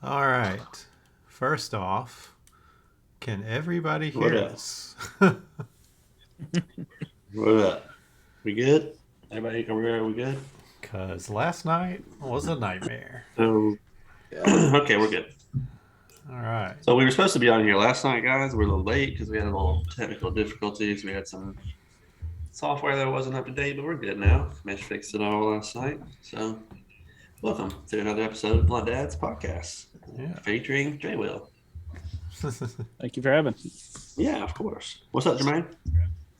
All right. First off, can everybody What hear up? us? What up? We good? Everybody, are we good? Because last night was a nightmare. So, okay, we're good. All right. So we were supposed to be on here last night, guys. We're a little late because we had a little technical difficulties. We had some software that wasn't up to date, but we're good now. Mitch fixed it all last night. So, welcome to another episode of BluntDads podcast Yeah. featuring JayWill. Thank you for having. Yeah, of course. What's up, Jermaine?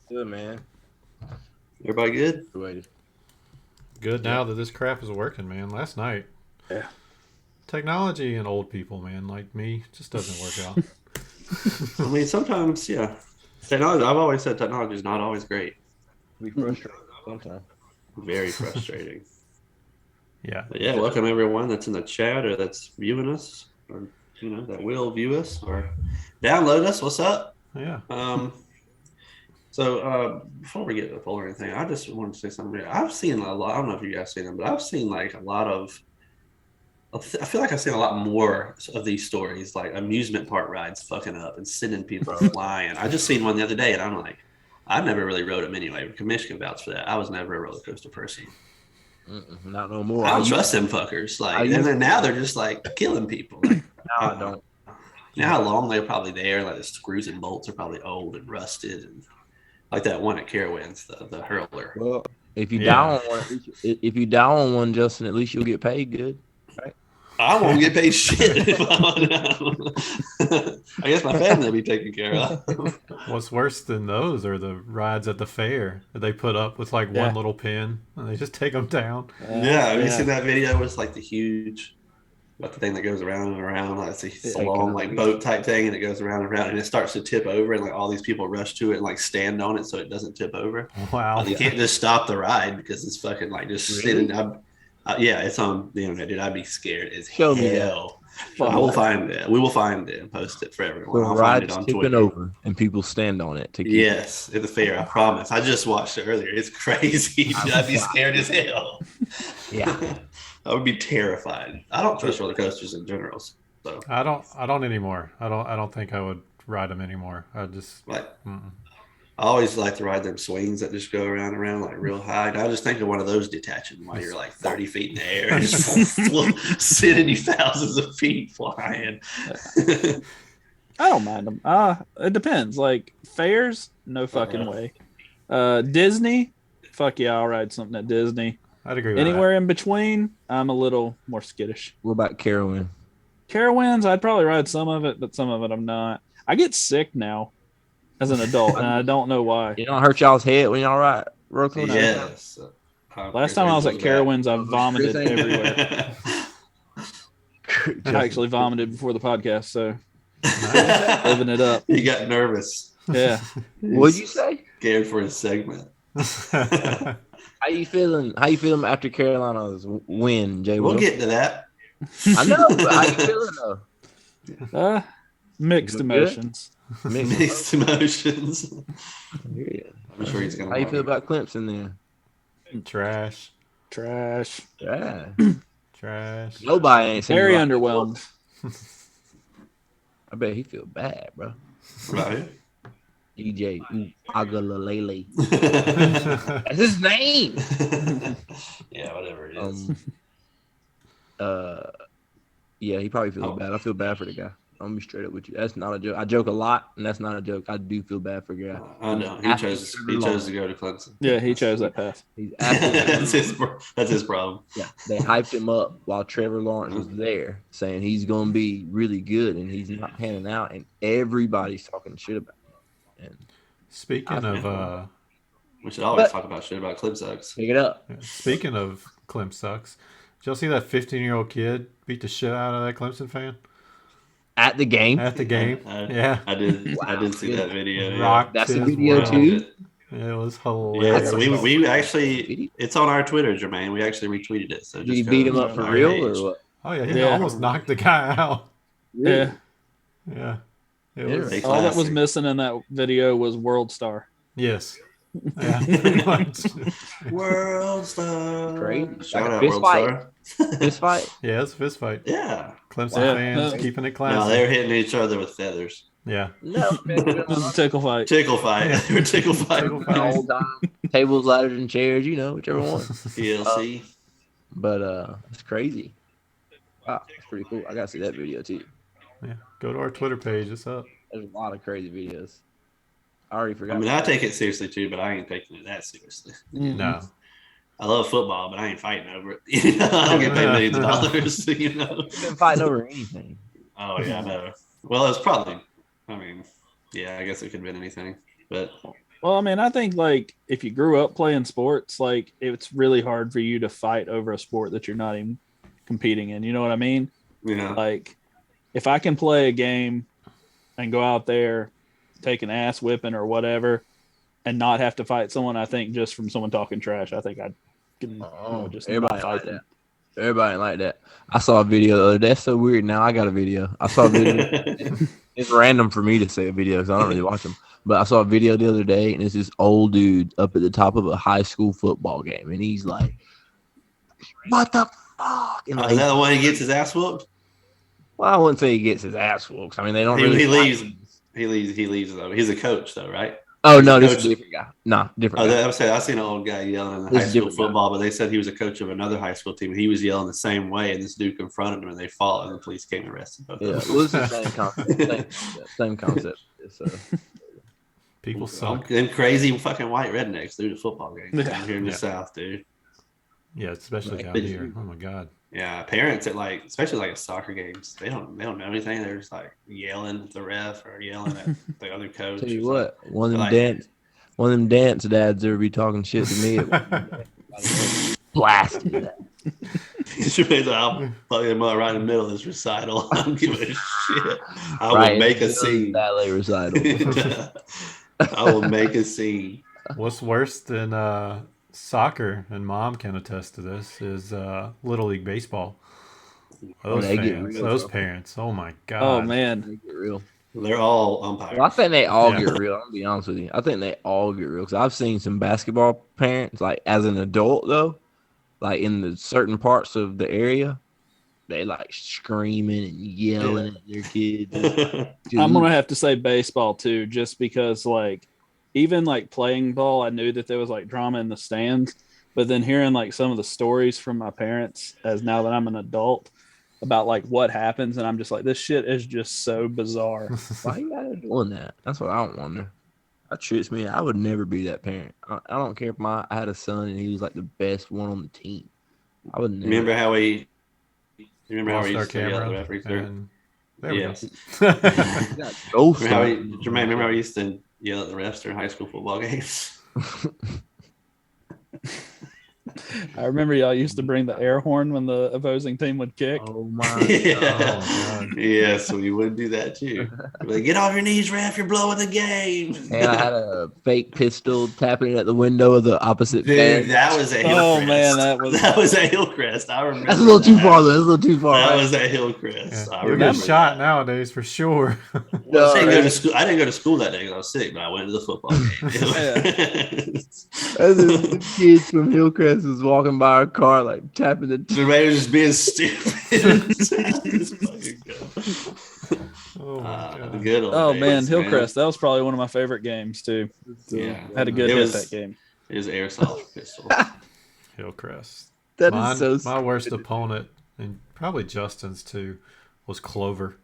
Good, man. Everybody good? Waited. Good now that this crap is working, man. Last night. Yeah. Technology and old people, man, like me, just doesn't work out. I mean, sometimes, yeah. Technology. I've always said technology is not always great. We frustrated sometimes. Very frustrating. Yeah. But yeah, welcome everyone that's in the chat or that's viewing us, or that will view us or download us. What's up? Yeah. So before we get to the poll or anything, I just wanted to say something. I've seen a lot. I don't know if you guys seen them, but I've seen like a lot of. I feel like I've seen a lot more of these stories, like amusement park rides fucking up and sending people flying. I just seen one the other day, and I'm like, I never really rode them anyway. Commission vouch for that. I was never a roller coaster person. Not no more. I don't trust them fuckers. Like, and then now they're just like killing people. Like, No, I don't. you know how long they're probably there? Like the screws and bolts are probably old and rusted, and like that one at Carowinds, the hurler. Well, if you Yeah. die on one, if you die on one, Justin, at least you'll get paid good. I won't get paid shit if I guess my family will be taken care of. What's worse than those are the rides at the fair that they put up with like one little pin and they just take them down. Yeah, have you seen that video? It's like the huge, the thing that goes around and around. Like it's a long like boat type thing, and it goes around and around, and it starts to tip over, and like all these people rush to it and like stand on it so it doesn't tip over. Wow. You can't just stop the ride because it's fucking like just sitting. Yeah, it's on the internet, dude. I'd be scared as Show me hell. I will find it. We will find it and post it for everyone. The I'll find it ride's on tipping Twitter. over, and people stand on it to keep. Yes, at the fair. I promise. I just watched it earlier. It's crazy. I'd be scared as hell. Yeah. I would be terrified. I don't trust roller coasters in general. So I don't anymore. I don't think I would ride them anymore. I just like. I always like to ride them swings that just go around and around like real high. And I just think of one of those detaching while you're like 30 feet in the air and just sending you thousands of feet flying. I don't mind them. It depends. Like fairs, no fucking way. Disney, fuck yeah, I'll ride something at Disney. I'd agree with Anywhere in between, I'm a little more skittish. What about Carowinds? Carowinds, I'd probably ride some of it, but some of it I'm not. I get sick now as an adult, and I don't know why. You don't hurt y'all's head when y'all ride roller coaster? Yes. Last time I was at Carowinds, I vomited everywhere. I actually vomited before the podcast, so living it up. He got nervous. Yeah. What'd you say? Scared for his segment. that. How you feeling? How you feeling after Carolina's win, Jay? We'll get to that. I know, but how you feeling though? Mixed emotions. Mixed emotions. Yeah. I'm sure he's gonna. How you feel about Clemson then? Trash. Yeah. Trash. Nobody ain't saying Very right. underwhelmed. I bet he feel bad, bro. Right. DJ Agalalele. That's his name. Yeah, whatever it is. Yeah, he probably feels bad. I feel bad for the guy. I'm gonna be straight up with you. That's not a joke. I joke a lot, and that's not a joke. I do feel bad for the guy. I know. He chose to go to Clemson. Yeah, he chose that path. He's absolutely that's his problem. yeah. They hyped him up while Trevor Lawrence was there, saying he's gonna be really good, and he's not panning out, and everybody's talking shit about him. And Speaking of We should always talk about shit about Clip Sucks. pick it up. speaking of Clem sucks, did y'all see that 15-year-old kid beat the shit out of that Clemson fan At the game. at the game? Yeah. I did. I Wow. did see that video. Rocked That's a his video world. too? It was Yeah, hilarious. so we actually, it's on our Twitter, Jermaine. We actually retweeted it. So Did just he go beat him to up for our real page. or what? Oh yeah, he Yeah. almost knocked the guy out. Yeah. Yeah. It Yeah. was Big All that was classic. missing in that video was World Star. yes. Yeah, pretty much. World Star. Crazy. Shout Like a out fist World fight. Star. Fist fight? Yeah, it's a fist fight. Yeah. Clemson Wow. fans keeping it No, classy. they were hitting each other with feathers. Yeah. No, It was a tickle fight. Tickle fight. Yeah. They were tickle fight. Tickle the fight. whole time. Tables, ladders, and chairs, whichever one. TLC. But it's crazy. Wow, that's pretty cool. I gotta see that video too. Yeah. Go to our Twitter page. It's up. There's a lot of crazy videos. I already forgot. I mean, I take it seriously too, but I ain't taking it that seriously. No. I love football, but I ain't fighting over it. I get paid millions of dollars. You've been fighting over anything. Oh yeah, I know. Well, it's probably. I mean, yeah, I guess it could have been anything, but Well, I mean, I think like if you grew up playing sports, like it's really hard for you to fight over a sport that you're not even competing in. You know what I mean? yeah, Like if I can play a game and go out there, take an ass whipping or whatever, and not have to fight someone, I think just from someone talking trash, I think I'd can just everybody not fight like them. that. Everybody ain't like that. I saw a video the other day. That's so weird. Now I got a video. I saw a video. It's random for me to say a video because I don't really watch them. But I saw a video the other day, and it's this old dude up at the top of a high school football game, and he's like, "What the fuck?" And is like, that the one he gets his ass whooped? well, I wouldn't say he gets his ass whooped. I mean, they don't He really. leaves. He leaves though. He's a coach though, right? Oh no, this coach. is a different guy. Nah, different. Oh, guy. I was saying I seen an old guy yelling in This high is school different guy. football, but they said he was a coach of another high school team. He was yelling the same way, and this dude confronted him, and they fought, and the police came and arrested both Yeah, of them. well, it's the same concept. Same concept. So. People suck. Them crazy fucking white rednecks do the football games down here in the Yeah. South, dude. Yeah, especially Like, down here. Oh my God. Yeah, parents at especially like at soccer games, they don't know anything. They're just like yelling at the ref or yelling at the other coach. Tell you It's what, one of them like- dance dads ever be talking shit to me. Blasted. I'll plug him up right in the middle of this recital. I don't give a shit. I Right, will make a in the scene. ballet recital. I will make a scene. What's worse than soccer, and Mom can attest to this, is Little League Baseball. Those they get fans, real those tough. parents. Oh my God. Oh man, They get real. They're all umpires. Well, I think they all Yeah. get real. I'm gonna be honest with you. I think they all get real because I've seen some basketball parents, like as an adult though, like in the certain parts of the area, they like screaming and yelling at their kids. I'm gonna have to say baseball too, just because like even like playing ball, I knew that there was like drama in the stands, but then hearing like some of the stories from my parents as now that I'm an adult about like what happens, and I'm just like, this shit is just so bizarre. Why you gotta doing that? That's what I don't wonder. That trips me. I would never be that parent. I don't care if I had a son and he was like the best one on the team. I would never. Remember how he Lost our used to yell at the camera. referees there? And there we Yes. go. Ghost. Remember how Jermaine, remember how he used to yell at the refs during high school football games? I remember y'all used to bring the air horn when the opposing team would kick. Oh my Yeah. God. Yes, we would do that too. Like, get off your knees, ref! You're blowing the game. And I had a fake pistol tapping it at the window of the opposite Dude, fan. that was a Hillcrest. Oh, man, that was- a Hillcrest. I remember. That's a little too that. far though. That's a little too far. That right? was a Hillcrest. Yeah. I You'll remember. get shot nowadays for sure. Well, I didn't go right. to school. I didn't go to school that day because I was sick, but I went to the football game. As the kids from Hillcrest was walking by our car, like tapping the. Jermaine was just being stupid. Just fucking go. Oh my The God. good old Oh days, man, Hillcrest, that was probably one of my favorite games too. Yeah. Had a good It hit was- that game. It was airsoft pistol. Hillcrest. That Mine, is so. my worst stupid. opponent, and probably Justin's too, was Clover.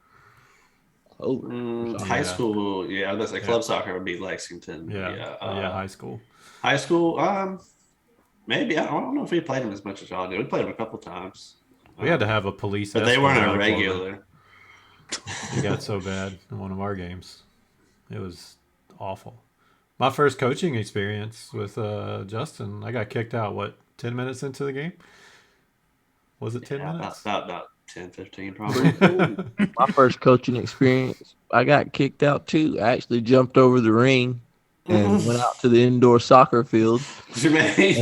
High Yeah. school, yeah. I was gonna say Yeah. club soccer would be Lexington. Yeah. High school. High school, maybe I don't know if we played them as much as y'all did. We played them a couple times. We had to have a police but they escort weren't out a of Clover. regular. It got so bad in one of our games. It was awful. My first coaching experience with Justin, I got kicked out, 10 minutes into the game? Was it 10 Yeah, minutes? about 10, 15 probably. My first coaching experience, I got kicked out too. I actually jumped over the ring and went out to the indoor soccer field. Jermaine,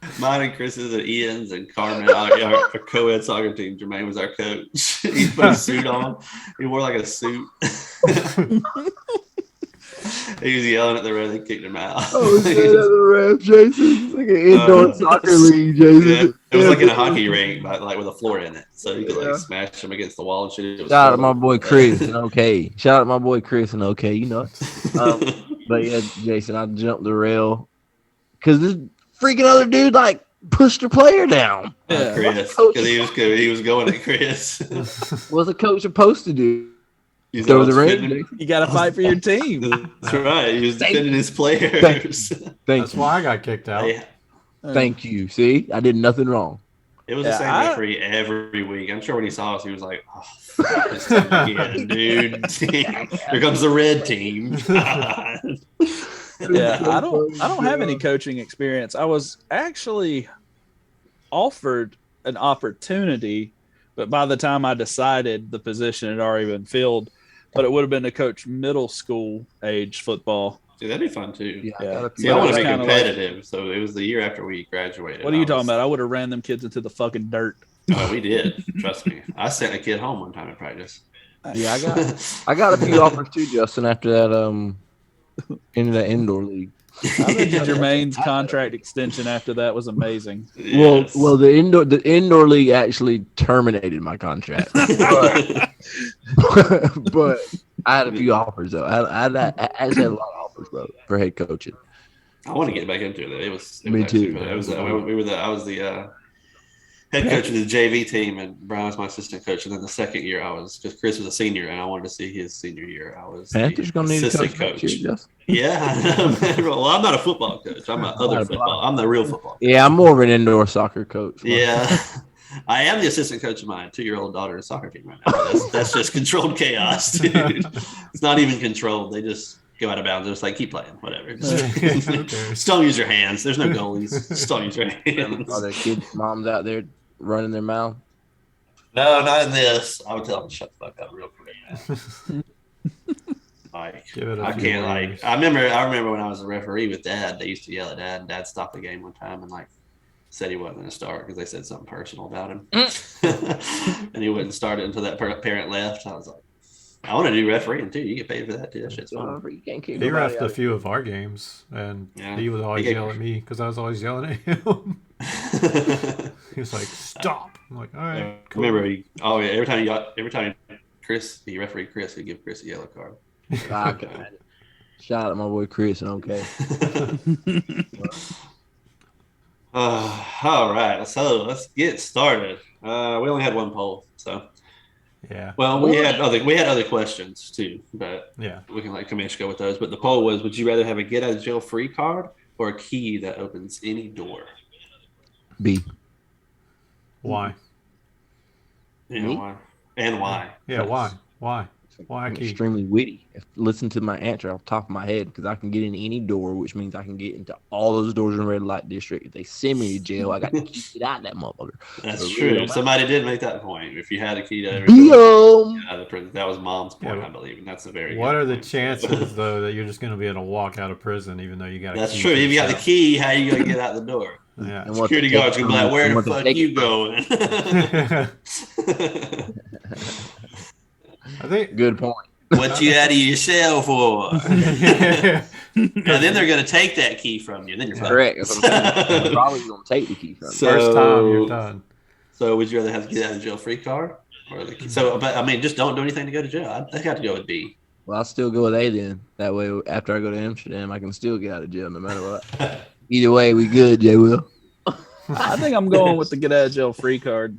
And mine and Chris's and Ian's and Carmen, our co-ed soccer team. Jermaine was our coach. He put a suit on. He wore like a suit. He was yelling at the ref. They kicked him out. Oh, shit, at the ref, Jason. It's like an indoor soccer league, Jason. Yeah, it was like in a hockey rink, but like with a floor in it, so you could like smash him against the wall and shit. Shout out to my boy Chris and OK. Shout out to my boy Chris and OK. You know it. But yeah, Jason, I jumped the rail because this freaking other dude like pushed the player down. Yeah, Chris, because he was going at Chris. What's a coach supposed to do? He's Go to the ring. You got to fight for your team. That's right. He was defending his players. That's why I got kicked out. Thank you. See, I did nothing wrong. It was the same referee every week. I'm sure when he saw us, he was like, "Oh, fuck this time again, dude! Here comes the red team." Yeah, I don't have any coaching experience. I was actually offered an opportunity, but by the time I decided, the position had already been filled. But it would have been to coach middle school age football. Dude, that'd be fun too. Yeah. See, I want to be competitive, so it was the year after we graduated. What are you talking about? I would have ran them kids into the fucking dirt. Oh, we did. Trust me. I sent a kid home one time in practice. Yeah, I got a few offers too, Justin, after that into that indoor league. I bet you Jermaine's contract extension after that was amazing. Yes. Well, the indoor league actually terminated my contract, but I had a few offers though. I actually had a lot of offers, bro, for head coaching. I want to get back into it. It was Me actually too. fun. I was the head coach of the JV team, and Brian was my assistant coach. And then the second year, because Chris was a senior, and I wanted to see his senior year. I was Panthers gonna need a assistant coach. Justin. Yeah, well, I'm not a football coach. I'm other football. I'm the real football. Yeah, I'm more of an indoor soccer coach. Yeah, I am the assistant coach of my 2-year-old daughter's soccer team right now. That's just controlled chaos, dude. It's not even controlled. They just go out of bounds. They're just like, keep playing, whatever. Just don't use your hands. There's no goalies. Just don't use your hands. Are there kids' moms out there running their mouth? No, not in this. I would tell them to shut the fuck up real quick, man. Like, I can't. Like, I remember when I was a referee with Dad. They used to yell at Dad, and Dad stopped the game one time and like said he wasn't going to start because they said something personal about him, and he wouldn't start it until that parent left. I was like, I want to do refereeing too. You get paid for that too. That shit's fun. You can't keep He reffed a few of our games, and he was always yelling at me because I was always yelling at him. He was like, "Stop!" I'm like, "All right." Cool. Remember, every time he refereed Chris, he'd give Chris a yellow card. Shout out to my boy Chris and OK. All right, so let's get started. We only had one poll, so yeah. Well, we had other questions too, but yeah, we can like go with those. But the poll was: would you rather have a get out of jail free card or a key that opens any door? B. Why? Yeah, why? And why? Yeah, why? Why a key? Extremely witty. Listen to my answer off the top of my head because I can get in any door, which means I can get into all those doors in the red light district. If they send me to jail, I got to keep it out of that motherfucker. That's so true. really Somebody did make that point. If you had a key to every door, that was Mom's point, I believe, and that's a very. What good are the point. chances though that you're just going to be able to walk out of prison even though you got? That's true. If you got the key, how are you going to get out the door? Yeah. And security guards gonna be like, "Where the fuck you going?" I think good point. What you out of your cell for? And then they're gonna take that key from you. Then you're correct. They're probably gonna take the key from you. First time you're done. So would you rather have to get out of jail free card or the key? So, but I mean, just don't do anything to go to jail. I have to go with B. Well, I'll still go with A then. That way, after I go to Amsterdam, I can still get out of jail no matter what. Either way, we good, JayWill. I think I'm going with the get out of jail free card.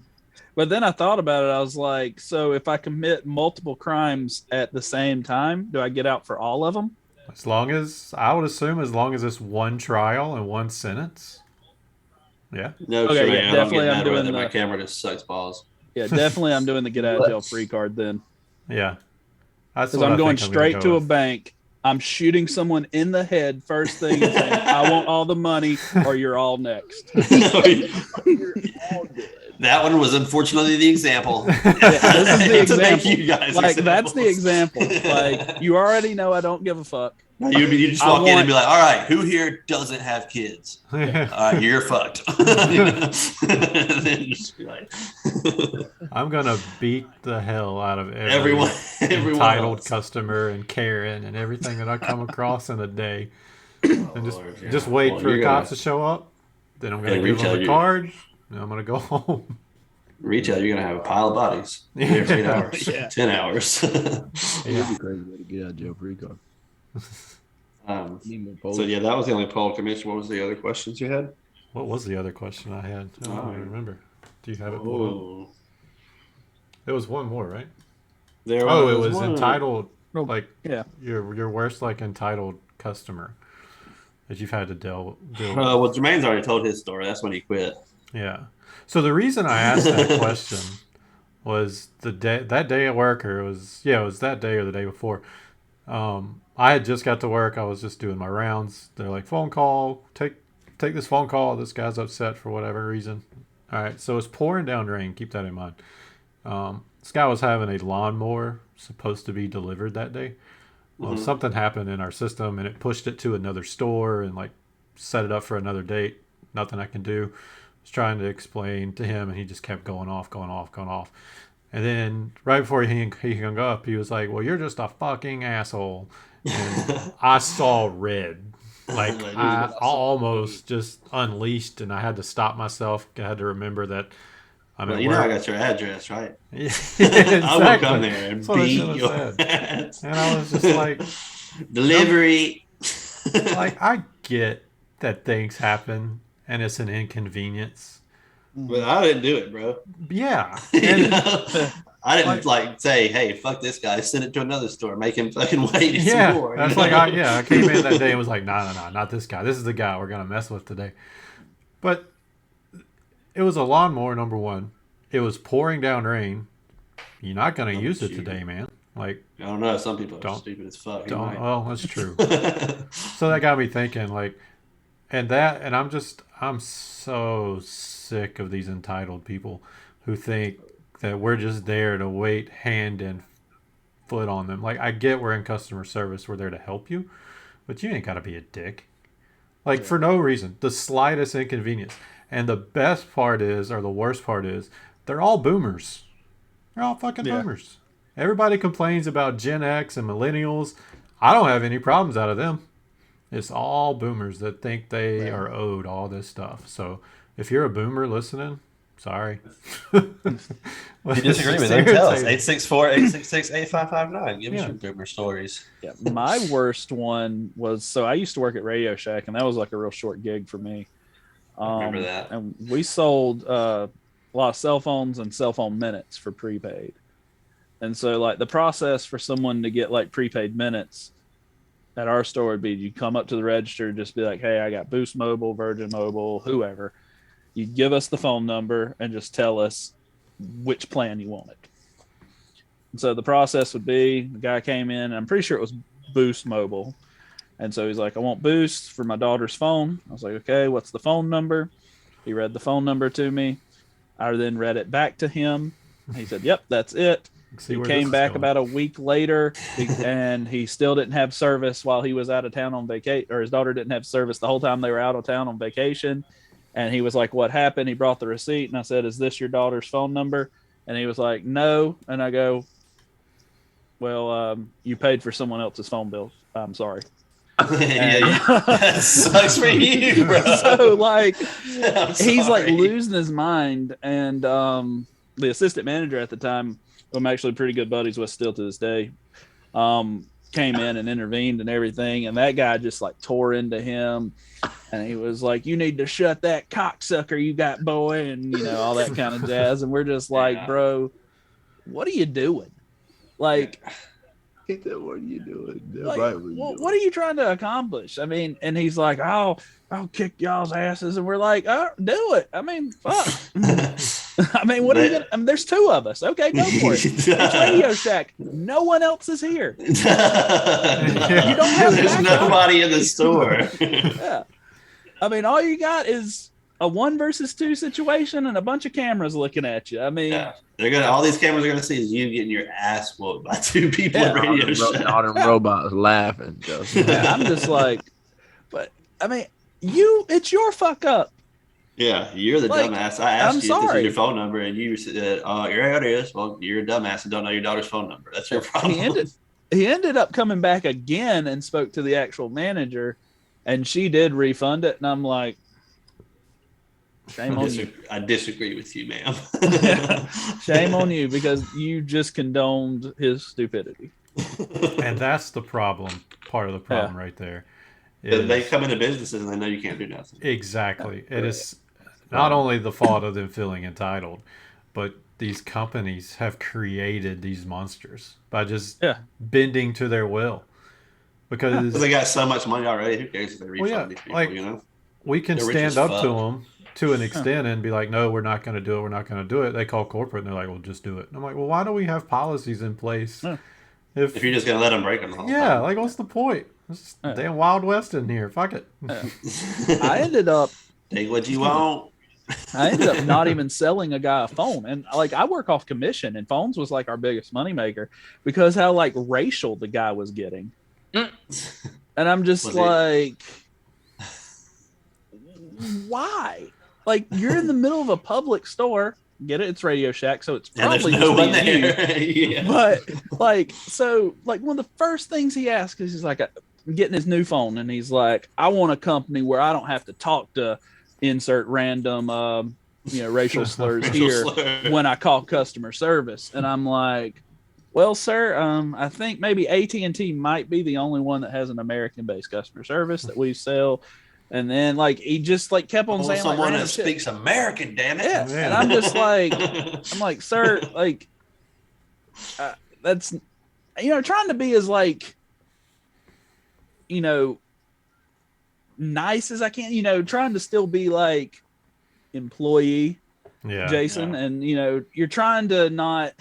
But then I thought about it. I was like, so if I commit multiple crimes at the same time, do I get out for all of them? As long as it's one trial and one sentence. Yeah. No, okay, yeah, definitely. I'm doing my camera just sucks balls. Yeah, definitely. I'm doing the get out of jail free card then. Yeah. Because I'm going straight to a bank. I'm shooting someone in the head first thing and saying, I want all the money or you're all next. That one was unfortunately the example. This is the example. You guys that's the example. Like, you already know I don't give a fuck. No, you just walk in and be like, all right, who here doesn't have kids? You're fucked. And then just be like, I'm gonna beat the hell out of everyone entitled else. customer and Karen and everything that I come across in a day, Oh, and Lord, yeah. just wait Well, for the you're cops gonna- to show up. Then I'm gonna Yeah, give them retail, a card, and I'm gonna go home. Retail, you're gonna have a pile of bodies every 8 hours, Yeah. 10 hours. It'd be crazy way to get out of jail free card. So Need more polls. yeah, that was the only poll commission. What was the other questions you had? What was the other question I had? I don't even remember. Do you have it pulled up? Oh, There was one more, right? there Oh, it was one. entitled, Oh, like yeah. your worst like entitled customer that you've had to deal with. Well, Jermaine's already told his story. That's when he quit. Yeah. So the reason I asked that question was that day at work, or it was that day or the day before. I had just got to work. I was just doing my rounds. They're like, phone call. Take this phone call. This guy's upset for whatever reason. All right. So it's pouring down rain. Keep that in mind. This guy was having a lawnmower supposed to be delivered that day. Well, something happened in our system and it pushed it to another store and like set it up for another date. Nothing I can do. I was trying to explain to him and he just kept going off. And then right before he hung up, he was like, well, you're just a fucking asshole. And I saw red. Like I almost just unleashed and I had to stop myself. I had to remember that I'm Well, at you work. know I got your address, right? Yeah, exactly. I will come there and That's what I beat should your have said. ass. And I was just like, Delivery. like I get that things happen and it's an inconvenience. But I didn't do it, bro. Yeah. You And know? I didn't like say, "Hey, fuck this guy. Send it to another store. Make him fucking wait yeah, some more." that's you like know? I came in that day and was like, no, not this guy. This is the guy we're gonna mess with today. But it was a lawnmower, number one. It was pouring down rain. You're not gonna use it today, man. Like, I don't know. Some people are Don't- stupid as fuck. He don't. might. Well, that's true. So that got me thinking, like, and I'm so sick of these entitled people who think that we're just there to wait hand and foot on them. Like, I get we're in customer service, we're there to help you, but you ain't got to be a dick. Like, for no reason, the slightest inconvenience. And the best part is, or the worst part is, they're all boomers. They're all fucking boomers. Everybody complains about Gen X and millennials. I don't have any problems out of them. It's all boomers that think they are owed all this stuff. So if you're a boomer listening, sorry. If you disagree with them, tell us. 864-866-8559. Give us your boomer stories. Yeah, my worst one was, so I used to work at Radio Shack, and that was like a real short gig for me. Remember that. And we sold a lot of cell phones and cell phone minutes for prepaid. And so, like, the process for someone to get like prepaid minutes at our store would be you come up to the register, just be like, hey, I got Boost Mobile, Virgin Mobile, whoever. You'd give us the phone number and just tell us which plan you wanted. And so the process would be, the guy came in, and I'm pretty sure it was Boost Mobile. And so he's like, I want Boost for my daughter's phone. I was like, okay, what's the phone number? He read the phone number to me. I then read it back to him. He said, yep, that's it. He came back about a week later, and he still didn't have service while he was out of town on vacation, or his daughter didn't have service the whole time they were out of town on vacation. And he was like, what happened? He brought the receipt, and I said, is this your daughter's phone number? And he was like, no. And I go, well, you paid for someone else's phone bill. I'm sorry. That sucks for you, bro. So, like, he's like losing his mind. And the assistant manager at the time, who I'm actually pretty good buddies with still to this day, came in and intervened and everything. And that guy just like tore into him. And he was like, you need to shut that cocksucker you got, boy. And, you know, all that kind of jazz. And we're just like, bro, what are you doing? Like, what are you doing? Like, what are you trying to accomplish? I mean, and he's like, I'll kick y'all's asses. And we're like, oh, do it. I mean, fuck. I mean, what are you gonna? I mean, there's two of us. Okay, go for it. It's Radio Shack. No one else is here. You don't have There's backup. nobody in the store. Yeah. I mean, all you got is a 1 versus 2 situation and a bunch of cameras looking at you. I mean, Yeah, they're gonna. All these cameras are gonna see is you getting your ass whooped by 2 people Yeah. at Radio All Shack. them robots laughing. Justin. yeah, I'm just like, but I mean, it's your fuck up. Yeah, you're the Like, dumbass. I asked I'm you if this is sorry. your phone number, and you said, here it is. Well, you're a dumbass and don't know your daughter's phone number. That's your problem. He ended up coming back again and spoke to the actual manager, and she did refund it. And I'm like, shame on you. I disagree with you, ma'am. Shame on you, because you just condoned his stupidity. And that's the problem. Part of the problem right there. They come into businesses and they know you can't do nothing. Exactly. It is not only the fault of them feeling entitled, but these companies have created these monsters by just bending to their will. Because they got so much money already. Who cares if they refund these people, you know? We can stand up to them to an extent and be like, no, we're not going to do it. We're not going to do it. They call corporate and they're like, well, just do it. And I'm like, well, why do we have policies in place? If you're just going to let them break them the whole time. Yeah, like, what's the point? It's damn Wild West in here. Fuck it. I ended up... Take what you want. I ended up not even selling a guy a phone. And like, I work off commission, and phones was like our biggest moneymaker because how like racial the guy was getting. And I'm just like, why? Like, you're in the middle of a public store. Get it? It's Radio Shack, so it's probably no one there. Yeah. But like, so like one of the first things he asked is he's like, I'm getting his new phone, and he's like, I want a company where I don't have to talk to insert random racial slurs here when I call customer service. And I'm like, well, sir, I think maybe AT&T might be the only one that has an American-based customer service that we sell. And then like he just like kept on saying someone like, that speaks American, damn it. Yeah. And I'm just like, I'm like, sir, like that's trying to be as like nice as I can, trying to still be like employee Jason. And you're trying to not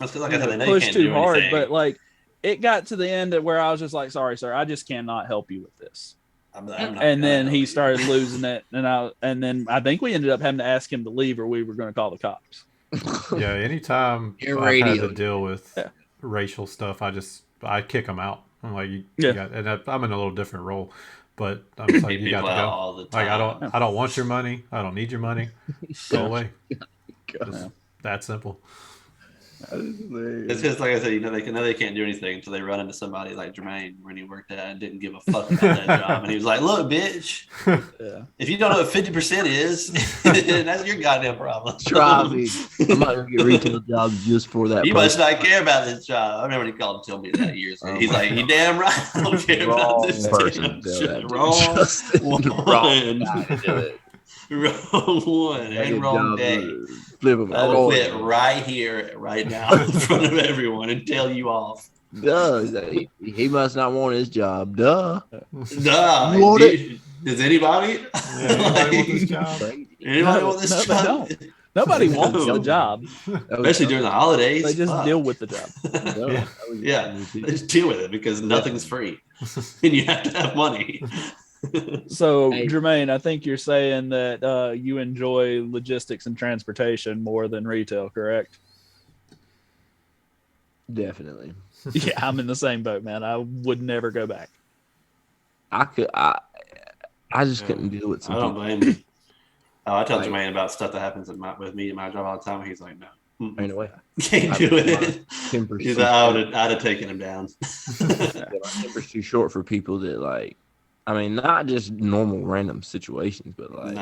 push too hard, but like it got to the end where I was just like, sorry, sir, I just cannot help you with this. And then he started losing it, and then I think we ended up having to ask him to leave, or we were going to call the cops. Yeah, anytime I've had to deal with racial stuff, I kick them out. I'm like, and I'm in a little different role, but I'm just like, you got to go. All the time. Like, I don't want your money. I don't need your money. Go away. Just that simple. It's just like I said, they can't do anything until they run into somebody like Jermaine when he worked at and didn't give a fuck about that job, and he was like, "Look, bitch, if you don't know what 50% is, that's your goddamn problem." Try me. I'm not gonna get retail jobs just for that. You must not care about this job. I remember he called and told me that years ago. He's like, "You damn right, I don't care about this person. Wrong one and wrong day. I'll quit right here, right now, in front of everyone and tell you off. Duh. He must not want his job. Duh. You want it? Does anybody? Anybody want this job? Anybody want this job? Nobody wants the job. Especially during the holidays. They just deal with the job. Yeah. They just deal with it because nothing's free. And you have to have money. So, Jermaine, I think you're saying that you enjoy logistics and transportation more than retail, correct? Definitely. Yeah, I'm in the same boat, man. I would never go back. I just couldn't deal with some I don't people. blame you. I tell Jermaine about stuff that happens with me at my job all the time. He's like, no. Ain't no way. Can't do it. He's like, I'd have taken him down. My temper's too short for people that like. I mean, not just normal random situations, but like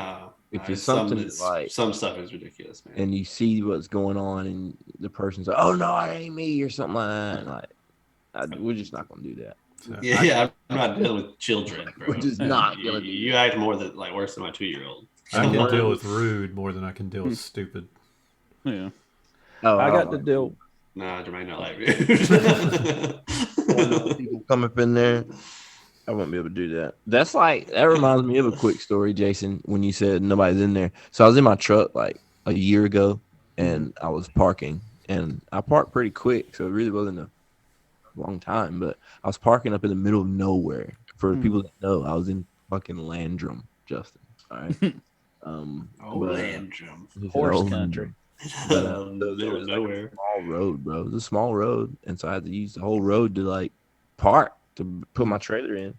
if it's something like some stuff is ridiculous, man. And you see what's going on, and the person's like, "Oh no, it ain't me," or something like that. And like, we're just not gonna do that. So I'm not dealing with children, bro. We're just not. You act more than like worse than my 2-year-old. I can deal with rude more than I can deal with stupid. Yeah. Oh, I got to deal. Nah, Jermaine not like rude. People come up in there. I won't be able to do that. That reminds me of a quick story, Jason, when you said nobody's in there. So I was in my truck like a year ago, and I was parking, and I parked pretty quick, so it really wasn't a long time, but I was parking up in the middle of nowhere. For people that know, I was in fucking Landrum, Justin. All right. But, Landrum. Horse old country. But so there was like Nowhere. a small road, bro. It was a small road, and so I had to use the whole road to like park to put my trailer in.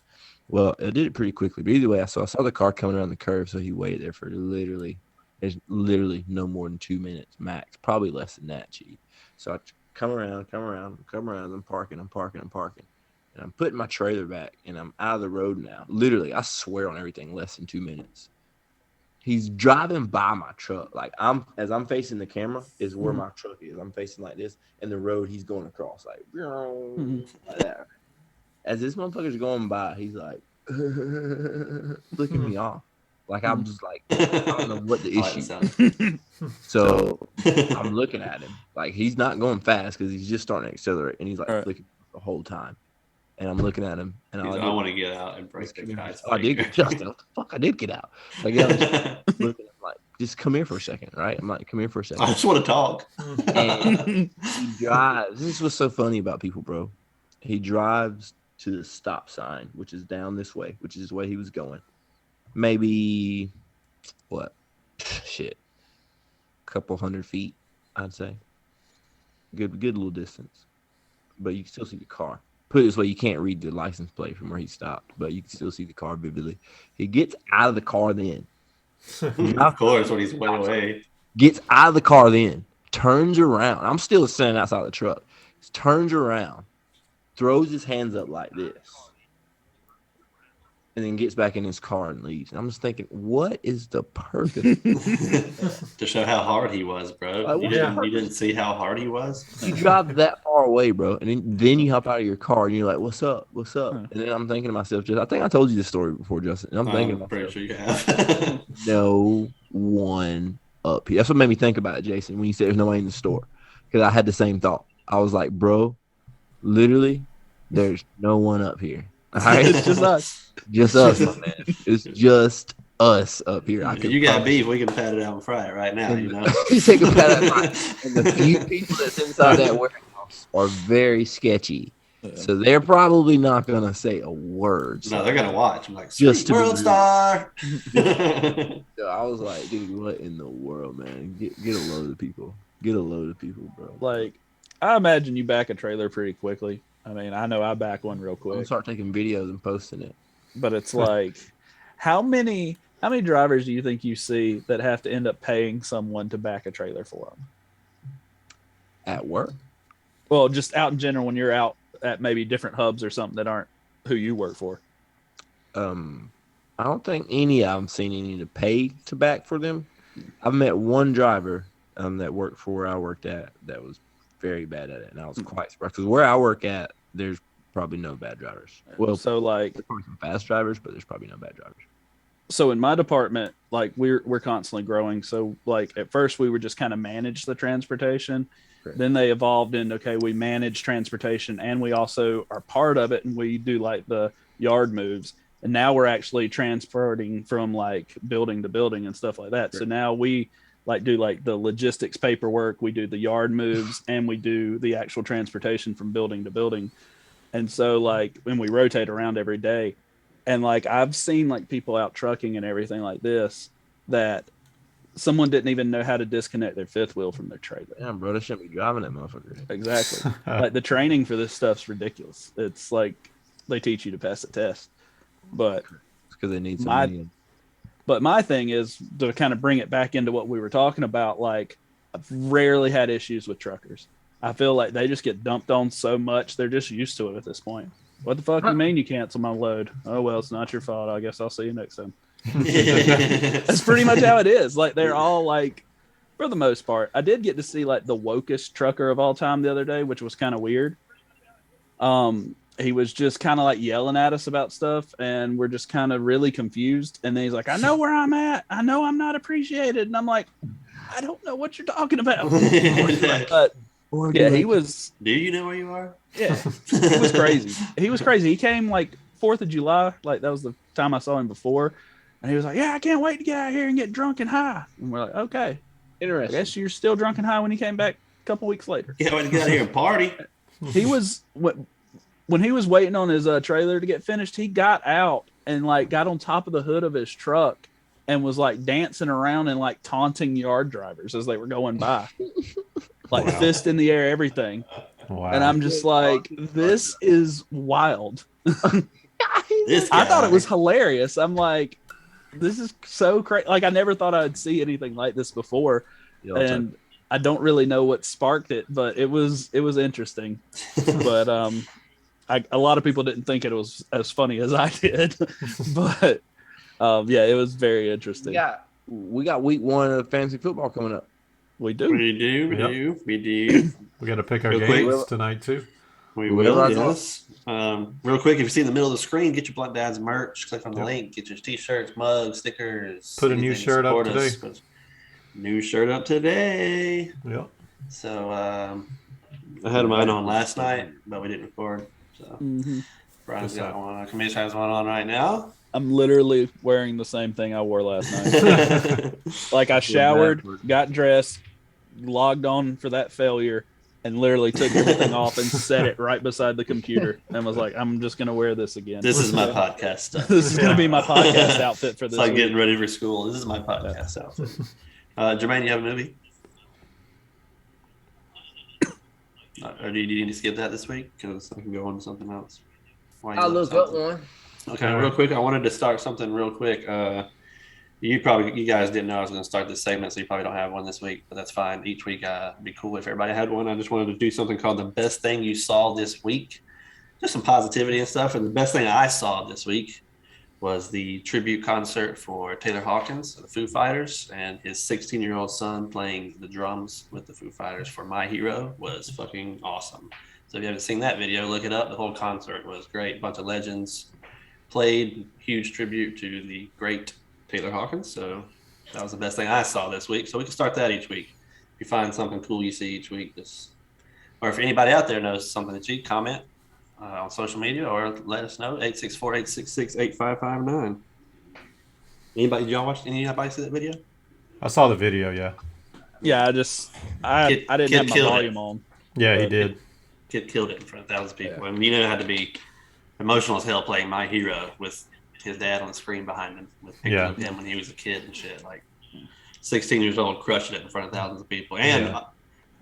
Well, I did it pretty quickly, but either way, I saw the car coming around the curve, so he waited there for there's literally no more than 2 minutes max, probably less than that, G. So I come around, I'm parking, and I'm putting my trailer back, and I'm out of the road now. Literally, I swear on everything, less than 2 minutes. He's driving by my truck. Like as I'm facing the camera is where my truck is. I'm facing like this, and the road he's going across like that. As this motherfucker's going by, he's like flicking me off. Like I'm just like I don't know what the issue is. So I'm looking at him like he's not going fast because he's just starting to accelerate, and he's like flicking the whole time. And I'm looking at him, and I want to get out and break the guy's I did get Justin. What the fuck? I did get out. Like, yeah, looking at him like, just come here for a second, right? I'm like, come here for a second. I just want to talk. And he drives. This is what's so funny about people, bro. He drives to the stop sign, which is down this way, which is the way he was going. Maybe what? Shit, a couple 100 feet, I'd say. Good little distance, but you can still see the car. Put it this way, you can't read the license plate from where he stopped, but you can still see the car vividly. He gets out of the car then. Of course, when he's way away. Gets out of the car then. Turns around. I'm still standing outside the truck. Turns around. Throws his hands up like this. And then gets back in his car and leaves. And I'm just thinking, what is the purpose? To show how hard he was, bro. Like, you didn't see how hard he was? You drive that far away, bro. And then you hop out of your car and you're like, what's up? What's up? And then I'm thinking to myself, I think I told you this story before, Justin. And I'm thinking to myself, pretty sure you have. no one up here. That's what made me think about it, Jason, when you said there's nobody in the store. Because I had the same thought. I was like, bro, literally, there's no one up here. All right? It's just us. Just us, my man. It's just us up here. You got beef, we can pat it out and fry it right now, you know? You take a pat out. And the few people that's inside that warehouse are very sketchy. So they're probably not going to say a word. No, they're going to watch. I'm like, just World Star. So I was like, dude, what in the world, man? Get a load of people. Get a load of people, bro. Like, I imagine you back a trailer pretty quickly. I mean, I know I back one real quick. I'm gonna start taking videos and posting it. But it's like, how many drivers do you think you see that have to end up paying someone to back a trailer for them? At work? Well, just out in general when you're out at maybe different hubs or something that aren't who you work for. I don't think any of them seen any to pay to back for them. I've met one driver that worked for where I worked at that was very bad at it, and I was quite surprised because where I work at, there's probably no bad drivers. Well, so like there's probably some fast drivers, but there's probably no bad drivers. So in my department, like we're constantly growing. So like at first we were just kind of manage the transportation. Correct. Then they evolved into, okay, we manage transportation and we also are part of it and we do like the yard moves. And now we're actually transporting from like building to building and stuff like that. Correct. So now we like do like the logistics paperwork, we do the yard moves, and we do the actual transportation from building to building. And so like when we rotate around every day, and like I've seen like people out trucking and everything like this that someone didn't even know how to disconnect their fifth wheel from their trailer. Yeah, bro, they shouldn't be driving that motherfucker. Exactly. Like the training for this stuff's ridiculous. It's like they teach you to pass the test, but it's because they need some money. But my thing is to kind of bring it back into what we were talking about. Like I've rarely had issues with truckers. I feel like they just get dumped on so much. They're just used to it at this point. What the fuck you mean you cancel my load? Oh, well, it's not your fault. I guess I'll see you next time. That's pretty much how it is. Like they're all like, for the most part, I did get to see like the wokest trucker of all time the other day, which was kind of weird. He was just kind of like yelling at us about stuff, and we're just kind of really confused. And then he's like, I know where I'm at. I know I'm not appreciated. And I'm like, I don't know what you're talking about. But yeah, he was. Do you know where you are? Yeah, he was crazy. He was crazy. He came like 4th of July. Like that was the time I saw him before. And he was like, yeah, I can't wait to get out here and get drunk and high. And we're like, okay. Interesting. I guess you're still drunk and high when he came back a couple weeks later. Yeah, wait to get out here and party. He was, when he was waiting on his trailer to get finished, he got out and like got on top of the hood of his truck and was like dancing around and like taunting yard drivers as they were going by, like Wow. fist in the air, everything. Wow. And I'm just like, this is wild. This I thought it guy. was hilarious. I'm like, this is so crazy. Like, I never thought I'd see anything like this before. And I don't really know what sparked it, but it was interesting. But a lot of people didn't think it was as funny as I did. But yeah, it was very interesting. We got week 1 of fantasy football coming up. We do. We do. We got to pick our Real quick. games tonight too. We Whoever will, I talk- yes. Real quick, if you see in the middle of the screen, get your BluntDads merch. Click on the Yep. link. Get your t-shirts, mugs, stickers. Put a new anything to shirt up support today. us. New shirt up today. Yep. So I had mine on last night, but we didn't record. So Brian's Good got stuff. one. Commissioner has one on right now. I'm literally wearing the same thing I wore last night. Like, I showered, got dressed, logged on for that failure, and literally took everything off and set it right beside the computer and was like, I'm just going to wear this again. This is my podcast stuff. This is going to be my podcast outfit for It's this like week. getting ready for school. This is my podcast outfit. Jermaine, you have a movie? Or do you need to skip that this week? Because I can go on to something else. While you I'll look up something. one. Okay, real quick. I wanted to start something real quick. You guys didn't know I was going to start this segment, so you probably don't have one this week, but that's fine. Each week, it'd be cool if everybody had one. I just wanted to do something called the best thing you saw this week. Just some positivity and stuff. And the best thing I saw this week was the tribute concert for Taylor Hawkins of the Foo Fighters, and his 16-year-old son playing the drums with the Foo Fighters for My Hero was fucking awesome. So if you haven't seen that video, look it up. The whole concert was great. Bunch of legends played. Huge tribute to the great Taylor Hawkins. So that was the best thing I saw this week. So we can start that each week. If you find something cool you see each week, or if anybody out there knows something that you comment on social media, or let us know. 864-866-8559. Did anybody see that video? I saw the video. Yeah. Yeah, I didn't Kid have my killed it. volume on. Yeah, he But- did. Kid killed it in front of thousands of people. I mean, you know, it had to be emotional as hell playing My Hero with his dad on the screen behind him, with pictures Yeah. of him when he was a kid and shit. Like, 16 years old, crushing it in front of thousands of people. And Yeah.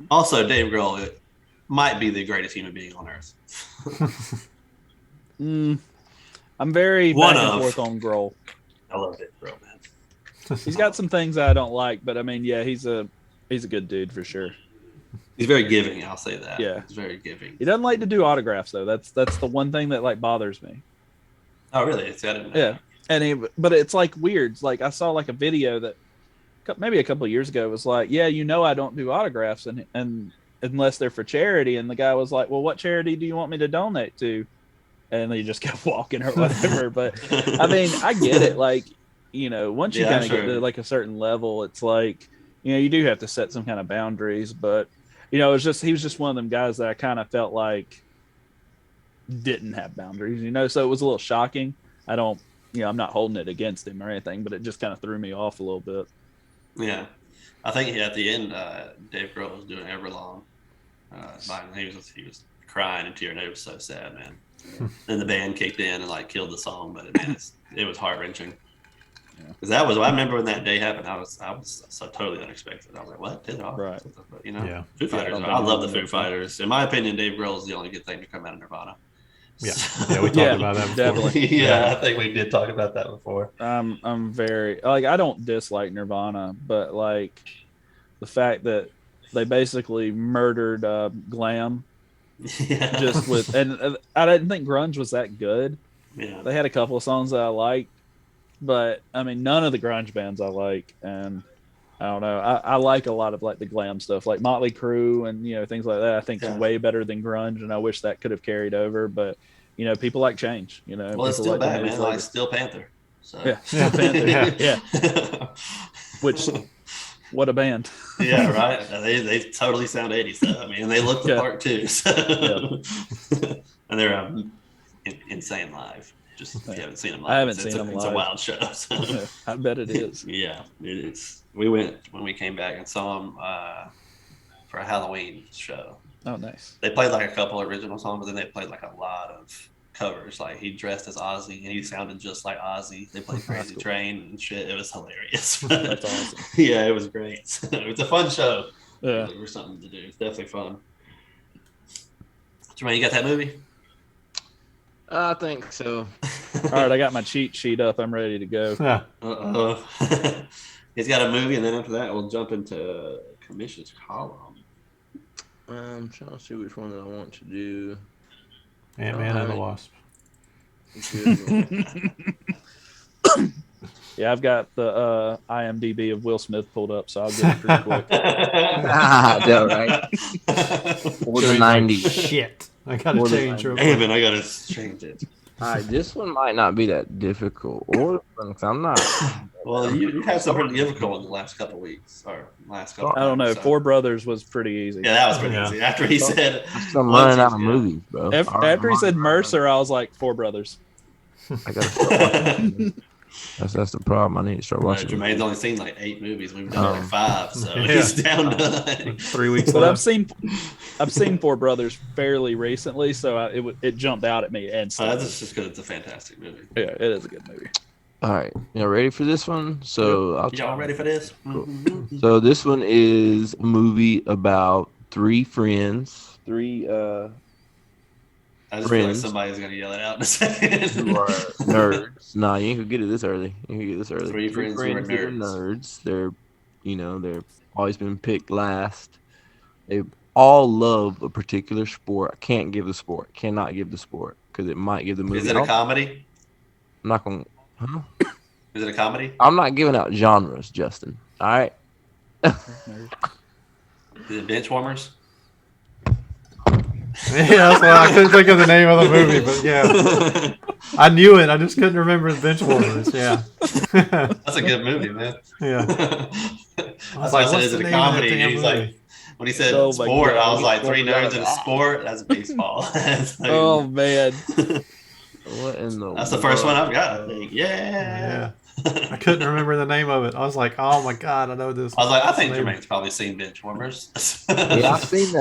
also, Dave Grohl might be the greatest human being on earth. I'm very One back and of. forth on Grohl. I love Dave Grohl, man. He's got some things that I don't like, but I mean, yeah, he's a good dude for sure. He's very giving. I'll say that. Yeah. He's very giving. He doesn't like to do autographs though. That's the one thing that like bothers me. Oh, really? I didn't know. Yeah, but it's like weird. Like, I saw like a video that maybe a couple of years ago was like, yeah, I don't do autographs and unless they're for charity. And the guy was like, well, what charity do you want me to donate to? And he just kept walking or whatever. But I mean, I get it. Like, once you Yeah, kind of sure. get to like a certain level, it's like, you do have to set some kind of boundaries. But he was just one of them guys that I kind of felt like didn't have boundaries, so it was a little shocking. I'm not holding it against him or anything, but it just kind of threw me off a little bit. Yeah. I think at the end, Dave Grohl was doing Everlong. He was crying and tearing. It was so sad, man. Then the band kicked in and like killed the song, but it was heart wrenching. Because I remember when that day happened, I was so totally unexpected. I was like, "What? Taylor Hawkins?" Right. But, Yeah. Foo Fighters. I I love the don't Foo think- Fighters. In my opinion, Dave Grohl is the only good thing to come out of Nirvana. Yeah. Yeah, we talked Yeah, about that before. definitely. Yeah, I think we did talk about that before. I'm very like, I don't dislike Nirvana, but like the fact that they basically murdered glam Yeah. just with, and I didn't think grunge was that good. Yeah. They had a couple of songs that I liked, but I mean, none of the grunge bands I like, and I don't know. I like a lot of like the glam stuff, like Motley Crue and things like that. I think Yeah. is way better than grunge, and I wish that could have carried over. But people like change. Well, it's people still like bad, the man. news Like later. Steel Panther. So. Yeah, Steel Panther. Yeah. Yeah. Which, what a band. Yeah, right. They totally sound 80s though. I mean, they look the Yeah. part too. So. And they're insane live. Just if you haven't seen them live. I haven't it's seen them It's a live. wild show. So. I bet it is. Yeah, we went when we came back and saw them for a Halloween show. Oh, nice. They played like a couple original songs, but then they played like a lot of covers. Like he dressed as Ozzy and he sounded just like Ozzy. They played Crazy Train and shit. It was hilarious. That's awesome. Yeah, it was great. It's a fun show. Yeah. There was something to do. It's definitely fun. Jermaine, you got that movie? I think so. All right, I got my cheat sheet up. I'm ready to go. Yeah. He's got a movie, and then after that, we'll jump into Commission's column. I'm trying to see which one that I want to do. Ant-Man and the Wasp. Yeah, I've got the IMDb of Will Smith pulled up, so I'll get it pretty quick. Yeah, right. Or the 90s. Shit. I gotta More than change real Damn quick. it, I gotta change it. All right, this one might not be that difficult, or I'm not. Well, you had some pretty difficult in the last couple weeks, or last couple. I don't know. episodes. Four Brothers was pretty easy. Yeah, that was pretty Yeah. easy. After he said, I'm running out of movies, bro. After he said Mercer, I was like, Four Brothers. I gotta start watching. That's the problem. I need to start watching. Jermaine's only seen like 8 movies. We've done like 5, so Yeah. he's down to like 3 weeks But left. I've seen Four Brothers fairly recently, so it jumped out at me instantly. that's just because it's a fantastic movie. Yeah, it is a good movie. All right, y'all ready for this one? So Y'all ready for this? Cool. So this one is a movie about 3 friends, 3 I just feel like friends. somebody's gonna yell it out in a second. who are nerds. Nah, you ain't gonna get it this early. You ain't gonna get it this early. 3 friends who are that are nerds. They're always been picked last. They all love a particular sport. I can't give the sport. Cannot give the sport because it might give the movie. Is it a comedy? I'm not gonna. Huh? Is it a comedy? I'm not giving out genres, Justin. All right. Is it Benchwarmers? Yeah, that's why I couldn't think of the name of the movie, but yeah. I knew it. I just couldn't remember the Benchwarmers. Yeah. That's a good movie, man. Yeah. That's was why I like, said, what's is the it a name of that comedy? damn And he's movie? like, when he said Oh my sport, God. I was like, 3 nerds in a sport? That's baseball. That's like- Oh man, What in the? That's the first one world? I've got, I think. Yeah. I couldn't remember the name of it. I was like, oh my God, I know this. I was like, I What's the think name? Jermaine's probably seen Benchwarmers. Yeah, I've seen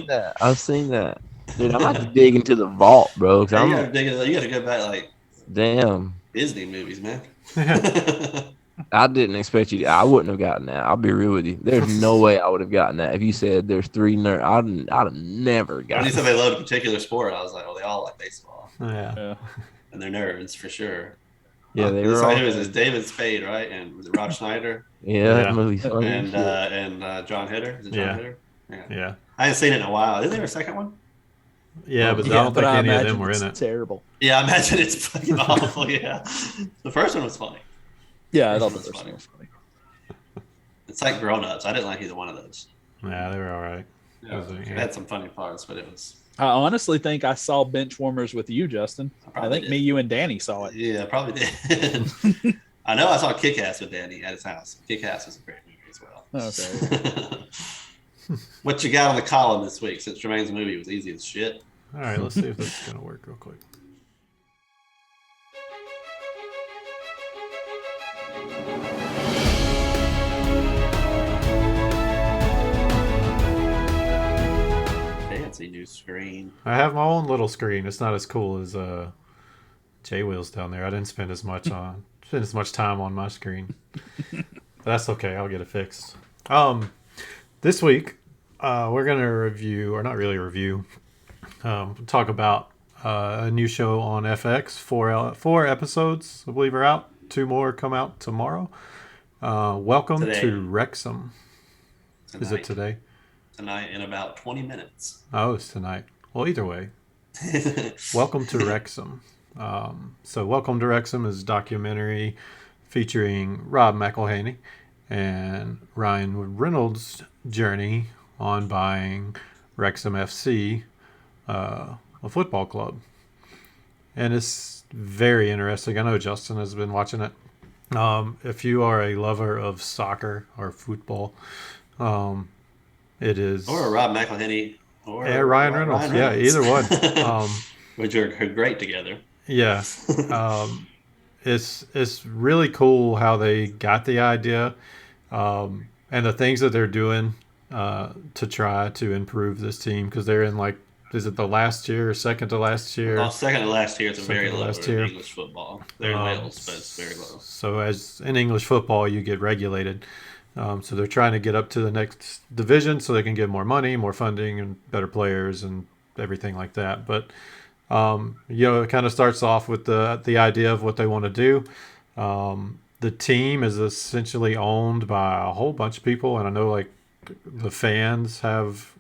that. I've seen that. Dude, I'm about to dig into the vault, bro. 'Cause You I'm gotta go back like damn. Disney movies, man. I didn't expect you. I wouldn't have gotten that. I'll be real with you. There's no way I would have gotten that if you said there's 3 nerds. I'd have never When gotten he said that. they loved a particular sport, I was like, oh, they all like baseball. Yeah. yeah. And they're nerds for sure. Yeah, they This were guy all. who is this? David Spade, right? And was it Rob Schneider Yeah, Yeah. that movie's funny. as and shit. John Hitter? Is it John Yeah. Hitter? Yeah. Yeah. I haven't seen it in a while. Is there a second one? Yeah, but I Yeah, don't but think I any of imagine them were in it's it. terrible. Yeah, I imagine it's fucking awful. Yeah, the first one was funny. Yeah, I thought That's the first funny. one was funny. It's like Grown Ups. I didn't like either one of those. Yeah, they were all right. It had some funny parts, but it was. I honestly think I saw Benchwarmers with you, Justin. I probably think did. me, you, and Danny saw it. Yeah, probably did. I know I saw Kick-Ass with Danny at his house. Kick-Ass was a great movie as well. Okay. What you got on the column this week? Since Jermaine's movie was easy as shit. All right, let's see if this is going to work real quick. Fancy new screen. I have my own little screen. It's not as cool as JayWill's down there. I didn't spend as much time on my screen. But that's okay. I'll get it fixed. This week we're gonna review, or not really review, talk about a new show on FX. Four episodes, I believe, are out. 2 more come out tomorrow. Welcome Today. to Wrexham. Is it Tonight. today? Tonight in about 20 minutes. Oh, it's tonight. Well, either way. Welcome to Wrexham. So Welcome to Wrexham is a documentary featuring Rob McElhaney and Ryan Reynolds' journey on buying Wrexham FC, a football club. And it's very interesting. I know Justin has been watching it. If you are a lover of soccer or football, it is... Or Rob McElhenney. Or Ryan Reynolds. Yeah, either one. Which are great together. Yeah. It's really cool how they got the idea and the things that they're doing to try to improve this team, because they're in like is it the last year or second to last year? Well, second to last year, it's Second very to low last in year. English football. They're in Wales, but it's very low. So as in English football, you get regulated. So they're trying to get up to the next division so they can get more money, more funding, and better players and everything like that. But it kind of starts off with the idea of what they want to do. The team is essentially owned by a whole bunch of people, and I know like the fans have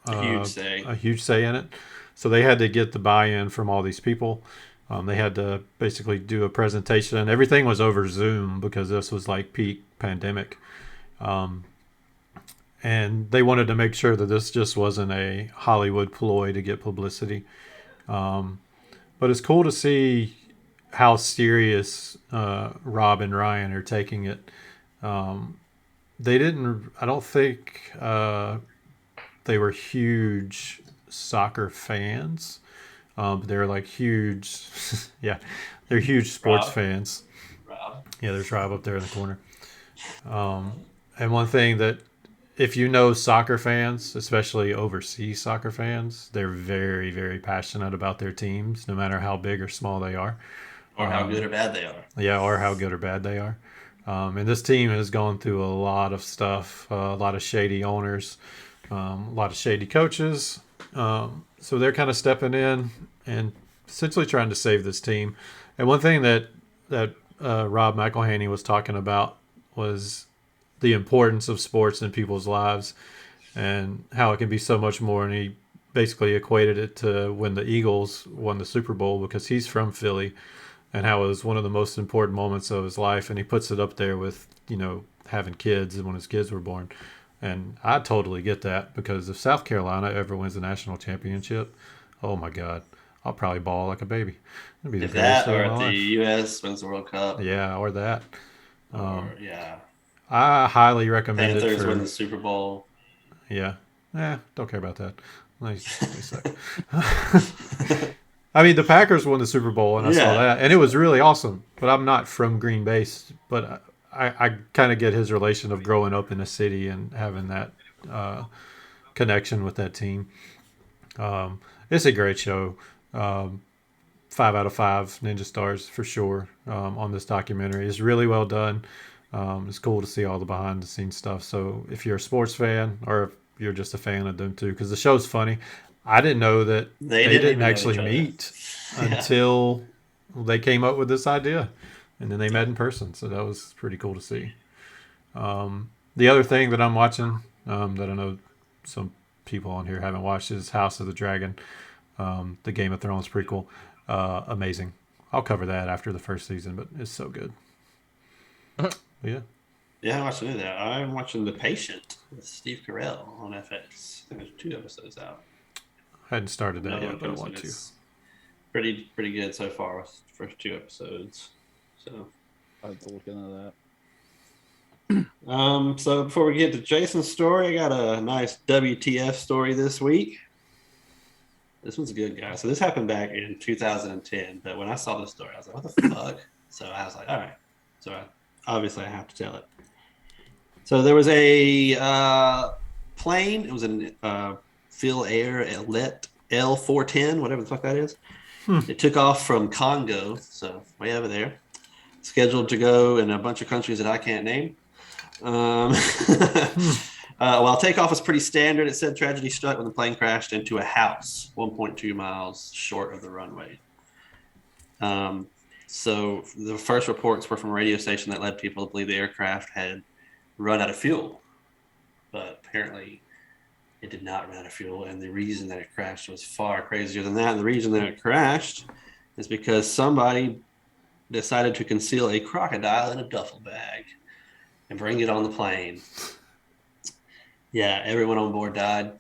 Huge say. a huge say in it. So they had to get the buy-in from all these people. They had to basically do a presentation, and everything was over Zoom because this was like peak pandemic. And they wanted to make sure that this just wasn't a Hollywood ploy to get publicity. But it's cool to see how serious Rob and Ryan are taking it. They didn't, I don't think they were huge soccer fans. They're like huge, yeah, they're huge sports Rob. fans. Rob. Yeah, there's Rob up there in the corner. And one thing that, if you know soccer fans, especially overseas soccer fans, they're very, very passionate about their teams, no matter how big or small they are. Or how good or bad they are. Yeah, or how good or bad they are. And this team has gone through a lot of stuff, a lot of shady owners, a lot of shady coaches. So they're kind of stepping in and essentially trying to save this team. And one thing that Rob McElhenney was talking about was the importance of sports in people's lives and how it can be so much more. And he basically equated it to when the Eagles won the Super Bowl, because he's from Philly, and how it was one of the most important moments of his life. And he puts it up there with, having kids and when his kids were born. And I totally get that, because if South Carolina ever wins a national championship, oh my God, I'll probably bawl like a baby. It'd be the If greatest that, day or of my if the life. U.S. wins the World Cup. Yeah, or that. Or, yeah. I highly recommend it Panthers for. win the Super Bowl. Yeah. Don't care about that. They suck. I mean, the Packers won the Super Bowl, and I saw that, and it was really awesome. But I'm not from Green Bay, but I kind of get his relation of growing up in a city and having that connection with that team. It's a great show. 5 out of 5 Ninja Stars for sure on this documentary. It's really well done. It's cool to see all the behind the scenes stuff. So if you're a sports fan, or if you're just a fan of them too, because the show's funny. I didn't know that they didn't actually meet until they came up with this idea, and then they met in person. So that was pretty cool to see. The other thing that I'm watching that I know some people on here haven't watched is House of the Dragon, the Game of Thrones prequel. Amazing. I'll cover that after the first season, but it's so good. Yeah. Yeah, I watched any of that. I'm watching The Patient with Steve Carell on FX. I think there's 2 episodes out. I hadn't started that yet, but I want to. It's pretty good so far with the first 2 episodes. So I have to look into that. So before we get to Jason's story, I got a nice WTF story this week. This one's good, guys. So this happened back in 2010, but when I saw this story, I was like, what the fuck? So I was like, all right. So obviously I have to tell it. So there was a plane. It was an Phil Air L410, whatever the fuck that is. It took off from Congo, so way over there. Scheduled to go in a bunch of countries that I can't name. While takeoff was pretty standard, it said tragedy struck when the plane crashed into a house 1.2 miles short of the runway. So the first reports were from a radio station that led people to believe the aircraft had run out of fuel. But apparently it did not run out of fuel, and the reason that it crashed was far crazier than that. And the reason that it crashed is because somebody decided to conceal a crocodile in a duffel bag and bring it on the plane. Yeah, everyone on board died.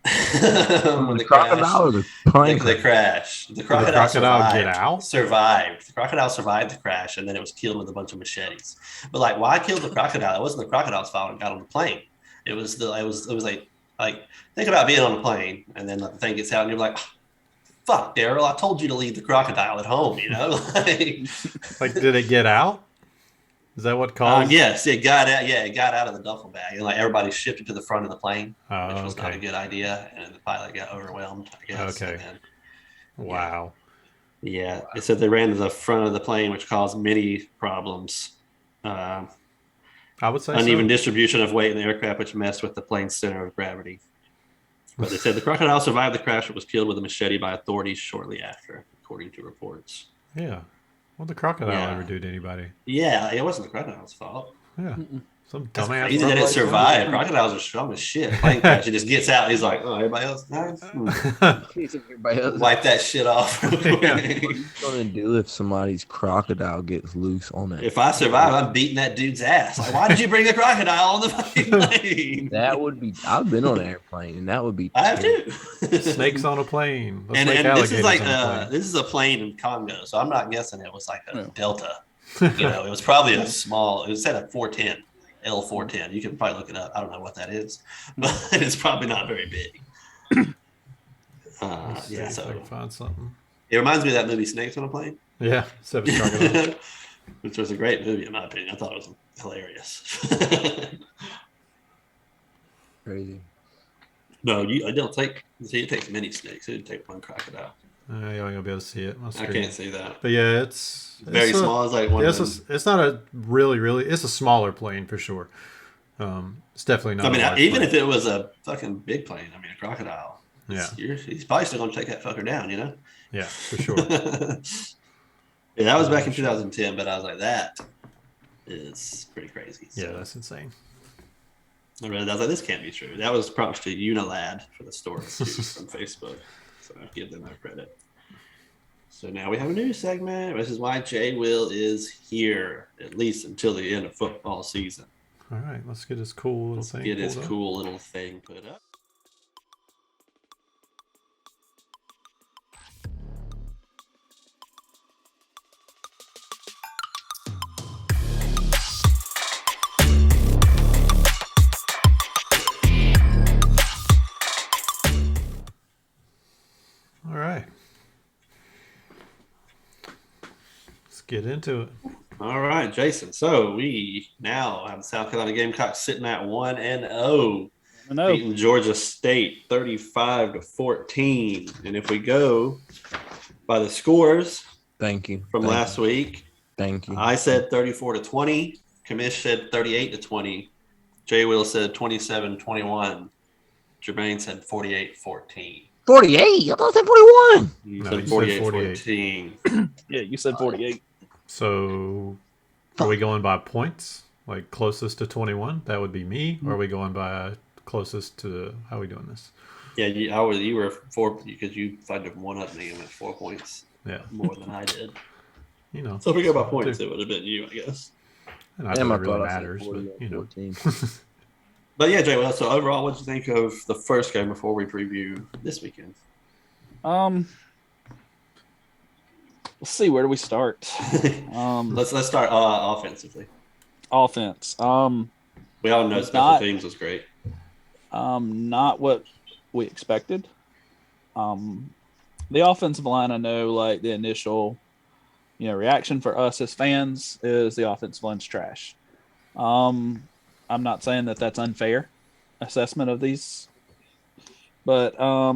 The crocodile or the plane? The crash. The crocodile survived. The crocodile survived the crash, and then it was killed with a bunch of machetes. But like, why kill the crocodile? It wasn't the crocodile's fault it got on the plane. It was like think about being on a plane, and then the thing gets out, and you're like, "Fuck, Daryl, I told you to leave the crocodile at home." Like, did it get out? Is that what caused? Yes, it got out. Yeah, it got out of the duffel bag, and like everybody shifted to the front of the plane, Oh, which was not a okay. good idea. And the pilot got overwhelmed, I guess. Okay. And then, Wow. yeah, it said they ran to the front of the plane, which caused many problems. I would say Uneven so. distribution of weight in the aircraft, which messed with the plane's center of gravity. But they said the crocodile survived the crash, but was killed with a machete by authorities shortly after, according to reports. Yeah. What'd the crocodile ever do to anybody? Yeah, it wasn't the crocodile's fault. Yeah. Some That's dumbass. crazy that it survived. Crocodiles are strong as shit. Plane crash. He just gets out. And he's like, "Oh, everybody else nice." Wipe that shit off. What are you gonna do if somebody's crocodile gets loose on it? If I survive, I'm beating that dude's ass. Like, why did you bring a crocodile on the fucking plane? That would be. I've been on an airplane, and that would be. I have too. Snakes on a plane. And this is like this is a plane in Congo, so I'm not guessing it was like a Delta. It was probably a small. It was at a 410. L410. You can probably look it up. I don't know what that is, but it's probably not very big. Yeah, so I can find something. It reminds me of that movie Snakes on a Plane. Yeah, Seven Crocodiles. Which was a great movie in my opinion. I thought it was hilarious. Crazy. No, I don't take. See, it takes many snakes. It would take one crocodile. You ain't gonna be able to see it. I can't see that. But yeah, it's very small. It's like one. It's not a really. It's a smaller plane for sure. It's definitely not. I mean, even plane. if it was a fucking big plane, I mean, a crocodile. Yeah, he's probably still gonna take that fucker down. Yeah, for sure. Yeah, that was back in 2010, but I was like, that is pretty crazy. So. Yeah, that's insane. I was like, this can't be true. That was props to Unilad for the story from Facebook. So I give them their credit. So now we have a new segment. This is why JayWill is here, at least until the end of football season. All right, let's get this cool little thing. Get his cool little thing put up. All right. Let's get into it. All right, Jason. So we now have the South Carolina Gamecocks sitting at 1-0, beating Georgia State 35-14. And if we go by the scores, thank you from last week. Thank you. I said 34-20. Kamish said 38-20. JayWill said 27-21. Jermaine said 48-14. 48. I thought I said 41. You No, said you 48-14. Yeah, you said 48. So, are we going by points? Like closest to 21? That would be me. Or are we going by closest to? How are we doing this? Yeah, you were 4 because you tried to one up me and went 4 points. Yeah, more than I did. So if we go by points, it would have been you, I guess. And I don't really matters, but 14. But yeah, JayWill. So overall, what did you think of the first game before we preview this weekend? Let's see. Where do we start? Let's start offensively. Offense. We all know special teams was great. Not what we expected. The offensive line, I know, like the initial, reaction for us as fans is the offensive line's trash. I'm not saying that that's unfair assessment of these, but I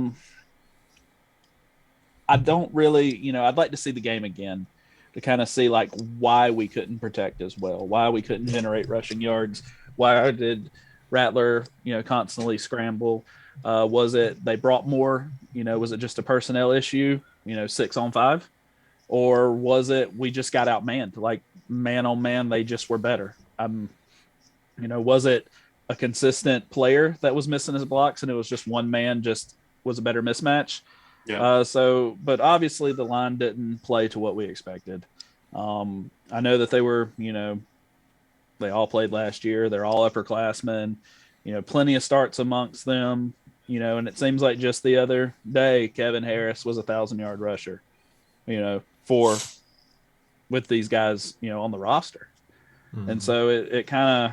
don't really, I'd like to see the game again to kind of see like why we couldn't protect as well, why we couldn't generate rushing yards, why did Rattler, constantly scramble. Was it they brought more? Was it just a personnel issue? 6-on-5, or was it we just got outmanned? Like man on man, they just were better. Was it a consistent player that was missing his blocks, and it was just one man just was a better mismatch? Yeah. But obviously the line didn't play to what we expected. I know that they were, they all played last year. They're all upperclassmen, plenty of starts amongst them, and it seems like just the other day, Kevin Harris was 1,000-yard rusher, with these guys, on the roster. Mm-hmm. And so it kind of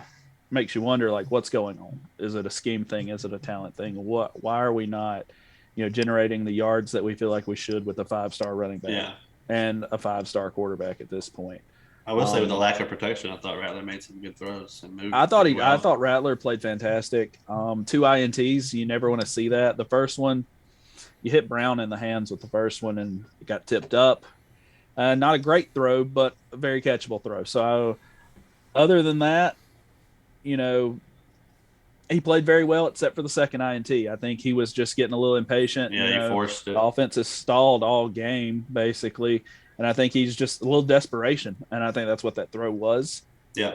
makes you wonder, like, what's going on? Is it a scheme thing? Is it a talent thing? Why are we not, generating the yards that we feel like we should with a 5-star running back and a 5-star quarterback at this point? I will say with the lack of protection, I thought Rattler made some good throws and moved. I thought well. I thought Rattler played fantastic. 2 INTs, you never want to see that. The first one, you hit Brown in the hands with the first one, and it got tipped up. Not a great throw, but a very catchable throw. So, other than that, you know, he played very well, except for the second INT. I think he was just getting a little impatient. Yeah, he forced it. The offense is stalled all game, basically. And I think he's just a little desperation. And I think that's what that throw was. Yeah.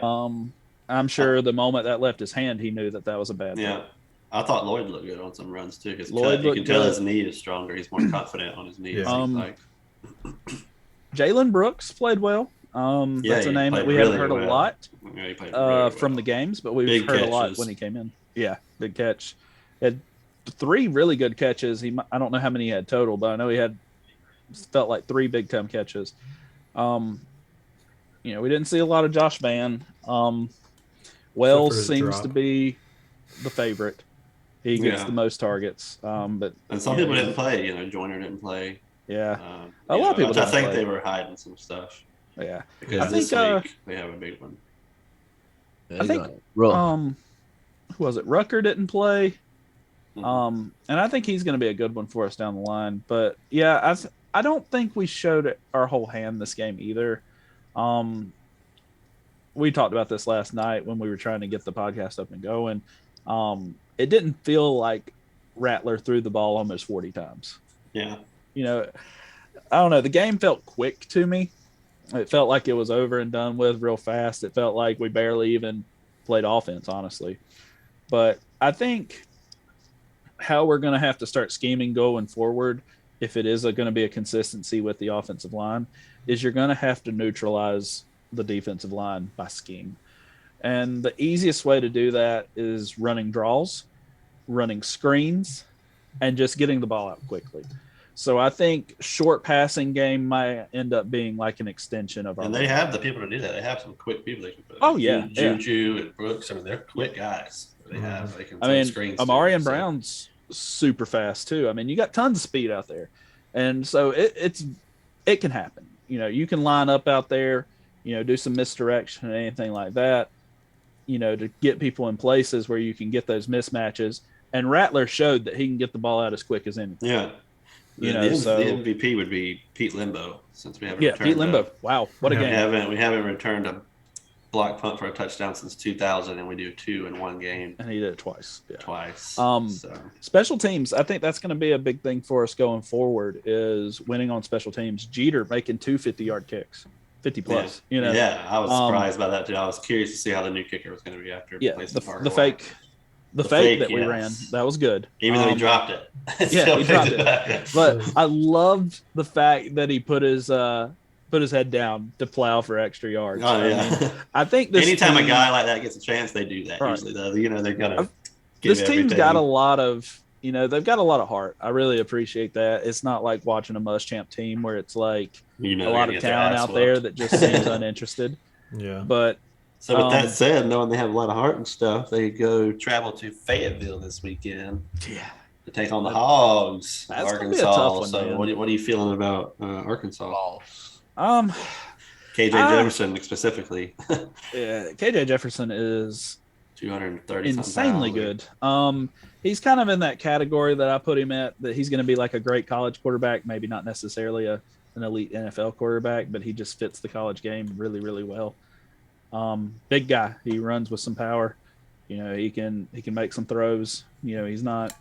I'm sure the moment that left his hand, he knew that was a bad throw. Yeah. I thought Lloyd looked good on some runs, too. Because Lloyd you can tell good. his knee is stronger. He's more confident on his knee. Yeah. Jalen Brooks played well. That's a name that we haven't heard a lot from the games, but we've heard a lot when he came in. Yeah, big catch. He had 3 really good catches. I don't know how many he had total, but I know he felt like 3 big time catches. We didn't see a lot of Josh Van. Wells seems to be the favorite. He gets the most targets. And some people didn't play. Joyner didn't play. Yeah, a lot of people. I think they were hiding some stuff. Yeah, because this week they have a big one. I think. Who was it? Rucker didn't play. And I think he's going to be a good one for us down the line. But yeah, I don't think we showed our whole hand this game either. We talked about this last night when we were trying to get the podcast up and going. It didn't feel like Rattler threw the ball almost 40 times. Yeah. I don't know. The game felt quick to me. It felt like it was over and done with real fast. It felt like we barely even played offense, honestly. But I think how we're going to have to start scheming going forward, if it is going to be a consistency with the offensive line, is you're going to have to neutralize the defensive line by scheme. And the easiest way to do that is running draws, running screens, and just getting the ball out quickly. So I think short passing game might end up being like an extension of our. And they have the people to do that. They have some quick people they can put. Oh yeah, Juju and Brooks. I mean, they're quick guys. They have. They can. Amari and Brown's super fast too. I mean, you got tons of speed out there, and so it can happen. You can line up out there. Do some misdirection and anything like that. To get people in places where you can get those mismatches. And Rattler showed that he can get the ball out as quick as anything. Yeah. The MVP would be Pete Limbo, since we haven't returned. Pete Limbo. Wow, what a game. We haven't returned a block punt for a touchdown since 2000, and we do 2 in one game. And he did it twice. Yeah. Twice. Special teams, I think that's going to be a big thing for us going forward, is winning on special teams. Jeter making 2 50-yard kicks. 50 plus. Yeah, I was surprised by that too. I was curious to see how the new kicker was going to react. The fake that we ran, that was good. Even though he dropped it. Yeah, he dropped it. But I loved the fact that he put his head down to plow for extra yards. Oh yeah. I think anytime a guy like that gets a chance, they do that. Right. Usually, though, they're gonna. This team's got a lot of. They've got a lot of heart. I really appreciate that. It's not like watching a Muschamp team where it's like a lot of talent out there that just seems uninterested. Yeah. But so with that said, knowing they have a lot of heart and stuff, they travel to Fayetteville this weekend. Yeah. To take on the Hogs, That's Arkansas. Gonna be a tough one, so what are you feeling about Arkansas? KJ Jefferson specifically. Yeah, KJ Jefferson is 230 insanely good. He's kind of in that category that I put him at, that he's going to be like a great college quarterback, maybe not necessarily an elite NFL quarterback, but he just fits the college game really, really well. Big guy. He runs with some power. He can make some throws. He's not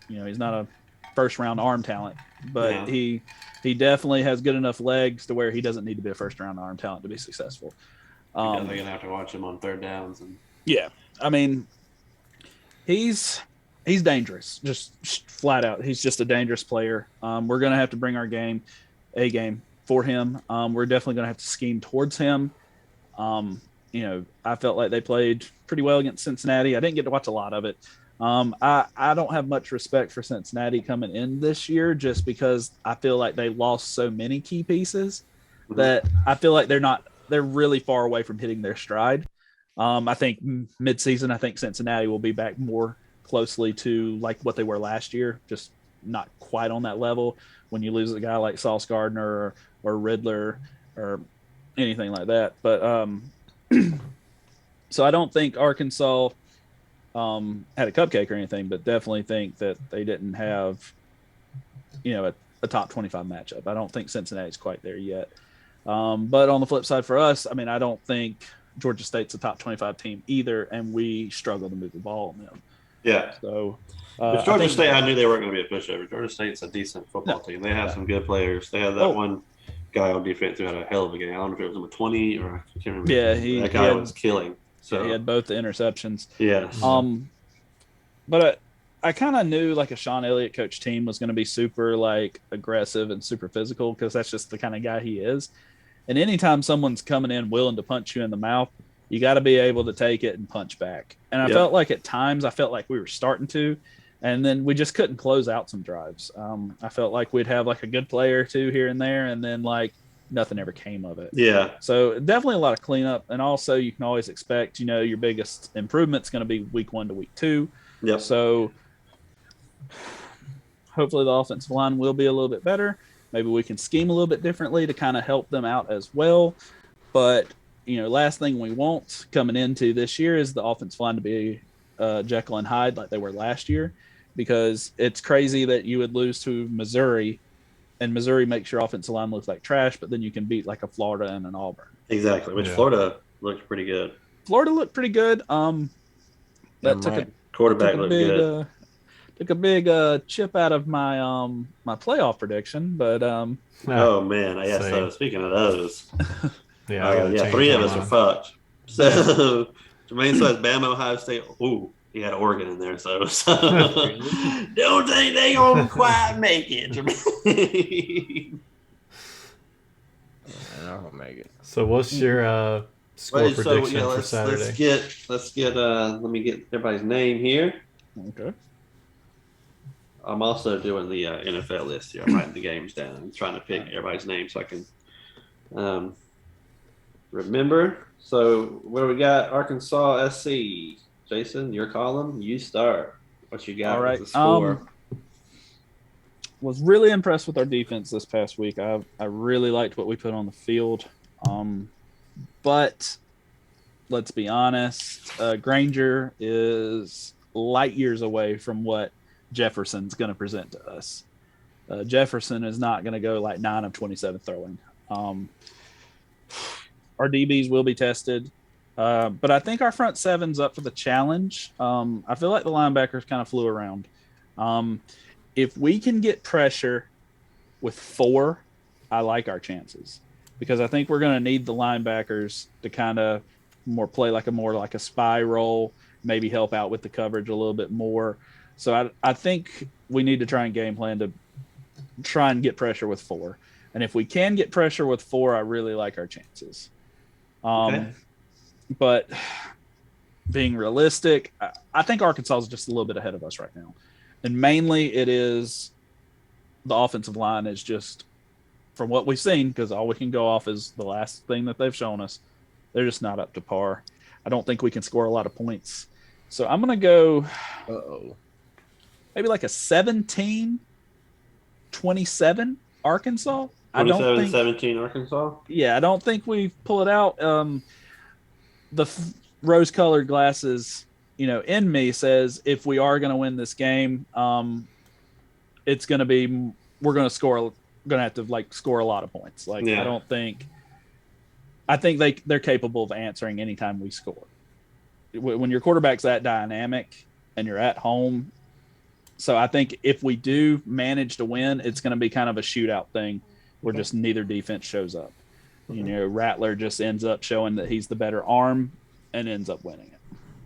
a first round arm talent, but he definitely has good enough legs to where he doesn't need to be a first round arm talent to be successful. You're definitely going to have to watch him on third downs. Yeah. I mean, he's dangerous, just flat out. He's just a dangerous player. We're going to have to bring our game for him. We're definitely going to have to scheme towards him. I felt like they played pretty well against Cincinnati. I didn't get to watch a lot of it. I don't have much respect for Cincinnati coming in this year, just because I feel like they lost so many key pieces that I feel like they're really far away from hitting their stride. I think mid-season, I think Cincinnati will be back more closely to like what they were last year, just not quite on that level. When you lose a guy like Sauce Gardner or Riddler or anything like that. But so I don't think Arkansas had a cupcake or anything, but definitely think that they didn't have, a top 25 matchup. I don't think Cincinnati's quite there yet. But on the flip side for us, I mean, I don't think Georgia State's a top 25 team either, and we struggle to move the ball on them. Yeah. So, With Georgia State, I knew they weren't going to be a pushover. Georgia State's a decent football team. They have some good players. They have that one guy on defense who had a hell of a game. I don't know if it was number 20 or I can't remember. Yeah, that guy was killing. So he had both the interceptions. Yeah. But I kind of knew like a Sean Elliott coach team was going to be super like aggressive and super physical because that's just the kind of guy he is. And anytime someone's coming in willing to punch you in the mouth, you got to be able to take it and punch back. And I felt like at times we were starting to, and then we just couldn't close out some drives. I felt like we'd have like a good player or two here and there, and then like nothing ever came of it. Yeah. So definitely a lot of cleanup. And also you can always expect, your biggest improvement's going to be week 1 to week 2. Yeah. So hopefully the offensive line will be a little bit better. Maybe we can scheme a little bit differently to kind of help them out as well. But, last thing we want coming into this year is the offensive line to be Jekyll and Hyde like they were last year, because it's crazy that you would lose to Missouri and Missouri makes your offensive line look like trash, but then you can beat like a Florida and an Auburn. Exactly, which Florida looked pretty good. Florida looked pretty good. Quarterback looked good. Took a big chip out of my my playoff prediction, but oh man, yes. So speaking of those, 3 of us are fucked. So Jermaine says Bama, Ohio State. Ooh, he had Oregon in there, so don't think they gonna quite make it. Jermaine. I don't make it. So what's your score prediction for Saturday? Let's get. Let me get everybody's name here. Okay. I'm also doing the NFL list here. I'm writing the games down. I'm trying to pick everybody's name so I can remember. So where we got Arkansas SC. Jason, your column. You start. What you got? All right. As a score? Was really impressed with our defense this past week. I really liked what we put on the field. But let's be honest, Granger is light years away from what Jefferson's going to present to us. Jefferson is not going to go like 9 of 27 throwing. Our DBs will be tested, but I think our front seven's up for the challenge. I feel like the linebackers kind of flew around. If we can get pressure with 4, I like our chances, because I think we're going to need the linebackers to kind of play like a spy role, maybe help out with the coverage a little bit more. So I think we need to try and game plan to try and get pressure with 4. And if we can get pressure with 4, I really like our chances. Okay. But being realistic, I think Arkansas is just a little bit ahead of us right now. And mainly it is the offensive line is just, from what we've seen, because all we can go off is the last thing that they've shown us, they're just not up to par. I don't think we can score a lot of points. So I'm going to go maybe like a 17-27 Arkansas. 27-17 Arkansas? Yeah, I don't think we pull it out. The rose-colored glasses, in me says if we are going to win this game, it's going to be we're going to have to score a lot of points. I think they're capable of answering anytime we score. When your quarterback's that dynamic and you're at home, so I think if we do manage to win, it's going to be kind of a shootout thing where just neither defense shows up. Okay. Rattler just ends up showing that he's the better arm and ends up winning it.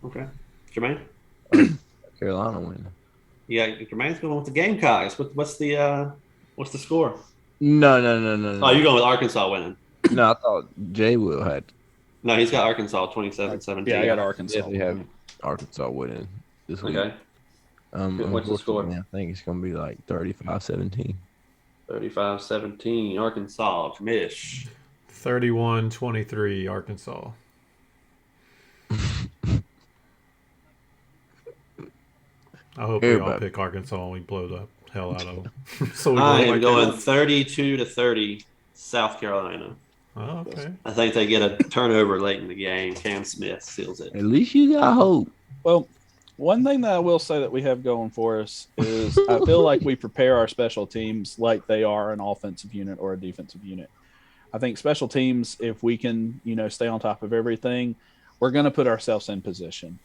Okay. Jermaine? Carolina winning. Yeah, Jermaine's going with the Gamecocks. What's the score? No. Oh, you're going with Arkansas winning. No, I thought JayWill had. No, he's got Arkansas 27-17. Yeah, I got Arkansas. Definitely have Arkansas winning this week. Okay. What's the score? I think it's going to be like 35-17. 35-17 Arkansas. Mish. 31-23 Arkansas. I hope we all pick Arkansas and we blow the hell out of them. So I am going 32-30 South Carolina. Oh, okay. I think they get a turnover late in the game. Cam Smith seals it. At least you got hope. Well, one thing that I will say that we have going for us is I feel like we prepare our special teams like they are an offensive unit or a defensive unit. I think special teams, if we can, stay on top of everything, we're going to put ourselves in position.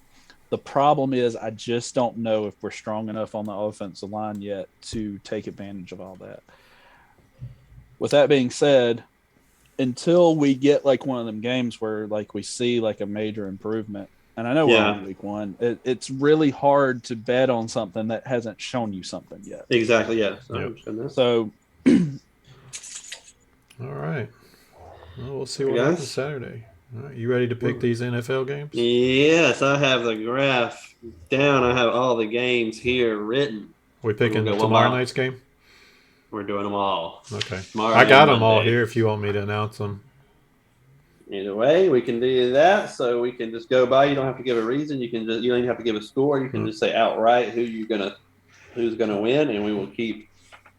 The problem is I just don't know if we're strong enough on the offensive line yet to take advantage of all that. With that being said, until we get like one of them games where like we see like a major improvement, and I know we're on week 1, it's really hard to bet on something that hasn't shown you something yet. Exactly, yeah. So all right. Well, we'll see what happens Saturday. All right, you ready to pick these NFL games? Yes, I have the graph down. I have all the games here written. We picking tomorrow night's game? We're doing them all. Okay. Tomorrow I got them Monday. all here if you want me to announce them. Either way, we can do that. So we can just go by. You don't have to give a reason. You don't even have to give a score. You can just say outright who's gonna win, and we will keep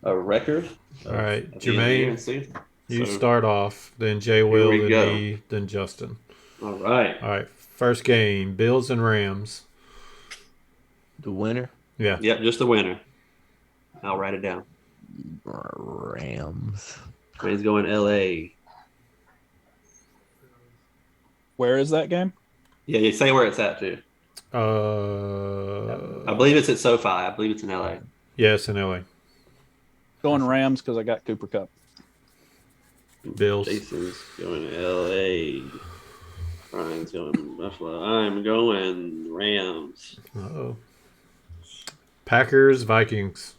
a record. All right, Jermaine. You start off, then JayWill, then me, then Justin. All right. First game, Bills and Rams. The winner? Yeah. Yep, just the winner. I'll write it down. Rams. He's going LA. Where is that game? Yeah, you say where it's at too. I believe it's at SoFi. I believe it's in LA. Yes, in LA. Going Rams because I got Cooper Kupp. Bills. Jason's going LA. Ryan's going Buffalo. I'm going Rams. Uh-oh. Packers, Vikings.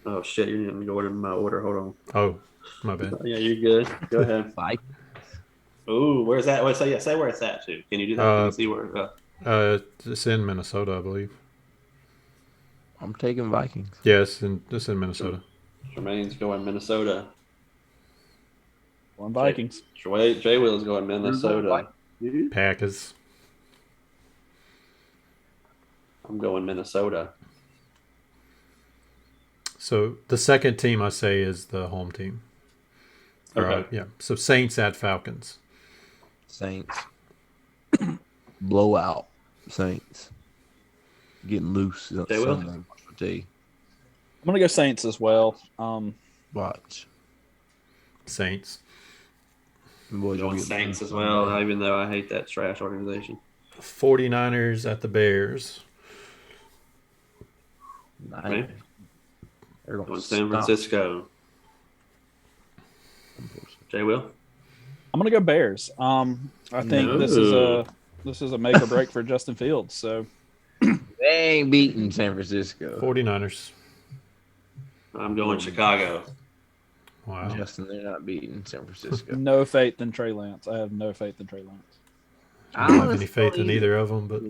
Oh shit! You're going to go in my order. Hold on. Oh, my bad. Yeah, you're good. Go ahead. Vikings. Ooh, where's that? Well, say where it's at too. Can you do that? Can you see where? It's in Minnesota, I believe. I'm taking Vikings. Yes, it's in Minnesota. Jermaine's going Minnesota. Going Vikings. JayWill is going Minnesota. Packers. I'm going Minnesota. So the second team I say is the home team. Okay. Yeah. So Saints at Falcons. Saints. Blowout. Saints. Getting loose. JayWill? I'm gonna go Saints as well. Watch. Saints. Boys going Saints as well, even though I hate that trash organization. 49ers at the Bears. Right. Going San Francisco. JayWill? I'm gonna go Bears. I think this is a make or break for Justin Fields. So they ain't beating San Francisco. 49ers. I'm going Chicago. Wow. Justin, they're not beating San Francisco. no faith in Trey Lance. I have no faith in Trey Lance. I don't have any faith in either of them, but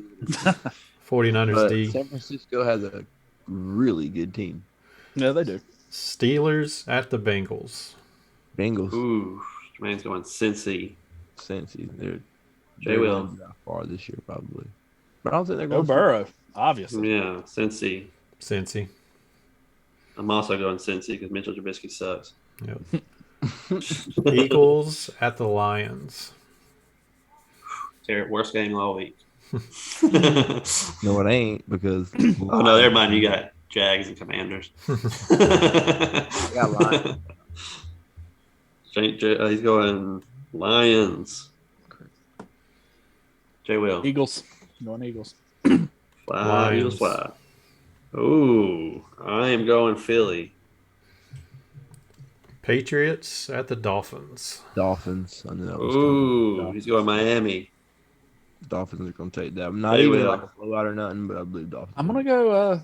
49ers but D. San Francisco has a really good team. Yeah, they do. Steelers at the Bengals. Bengals. Ooh, Jermaine's going Cincy. They're JayWill. going far this year, probably. But I don't think they're Go going Burrow, obviously. Yeah, Cincy. Cincy. I'm also going Cincy because Mitchell Trubisky sucks. Yep. Eagles at the Lions. Worst game all week. No, it ain't because. Oh no, never mind. You got Jags and Commanders. I got Lions. He's going Lions. JayWill. Eagles. Going Eagles. Fly. Eagles fly. Ooh, I am going Philly. Patriots at the Dolphins. Dolphins. I knew that was Ooh, he's going Miami. Dolphins are going to take that. Not even like a blowout or nothing, but I believe Dolphins. I'm gonna go.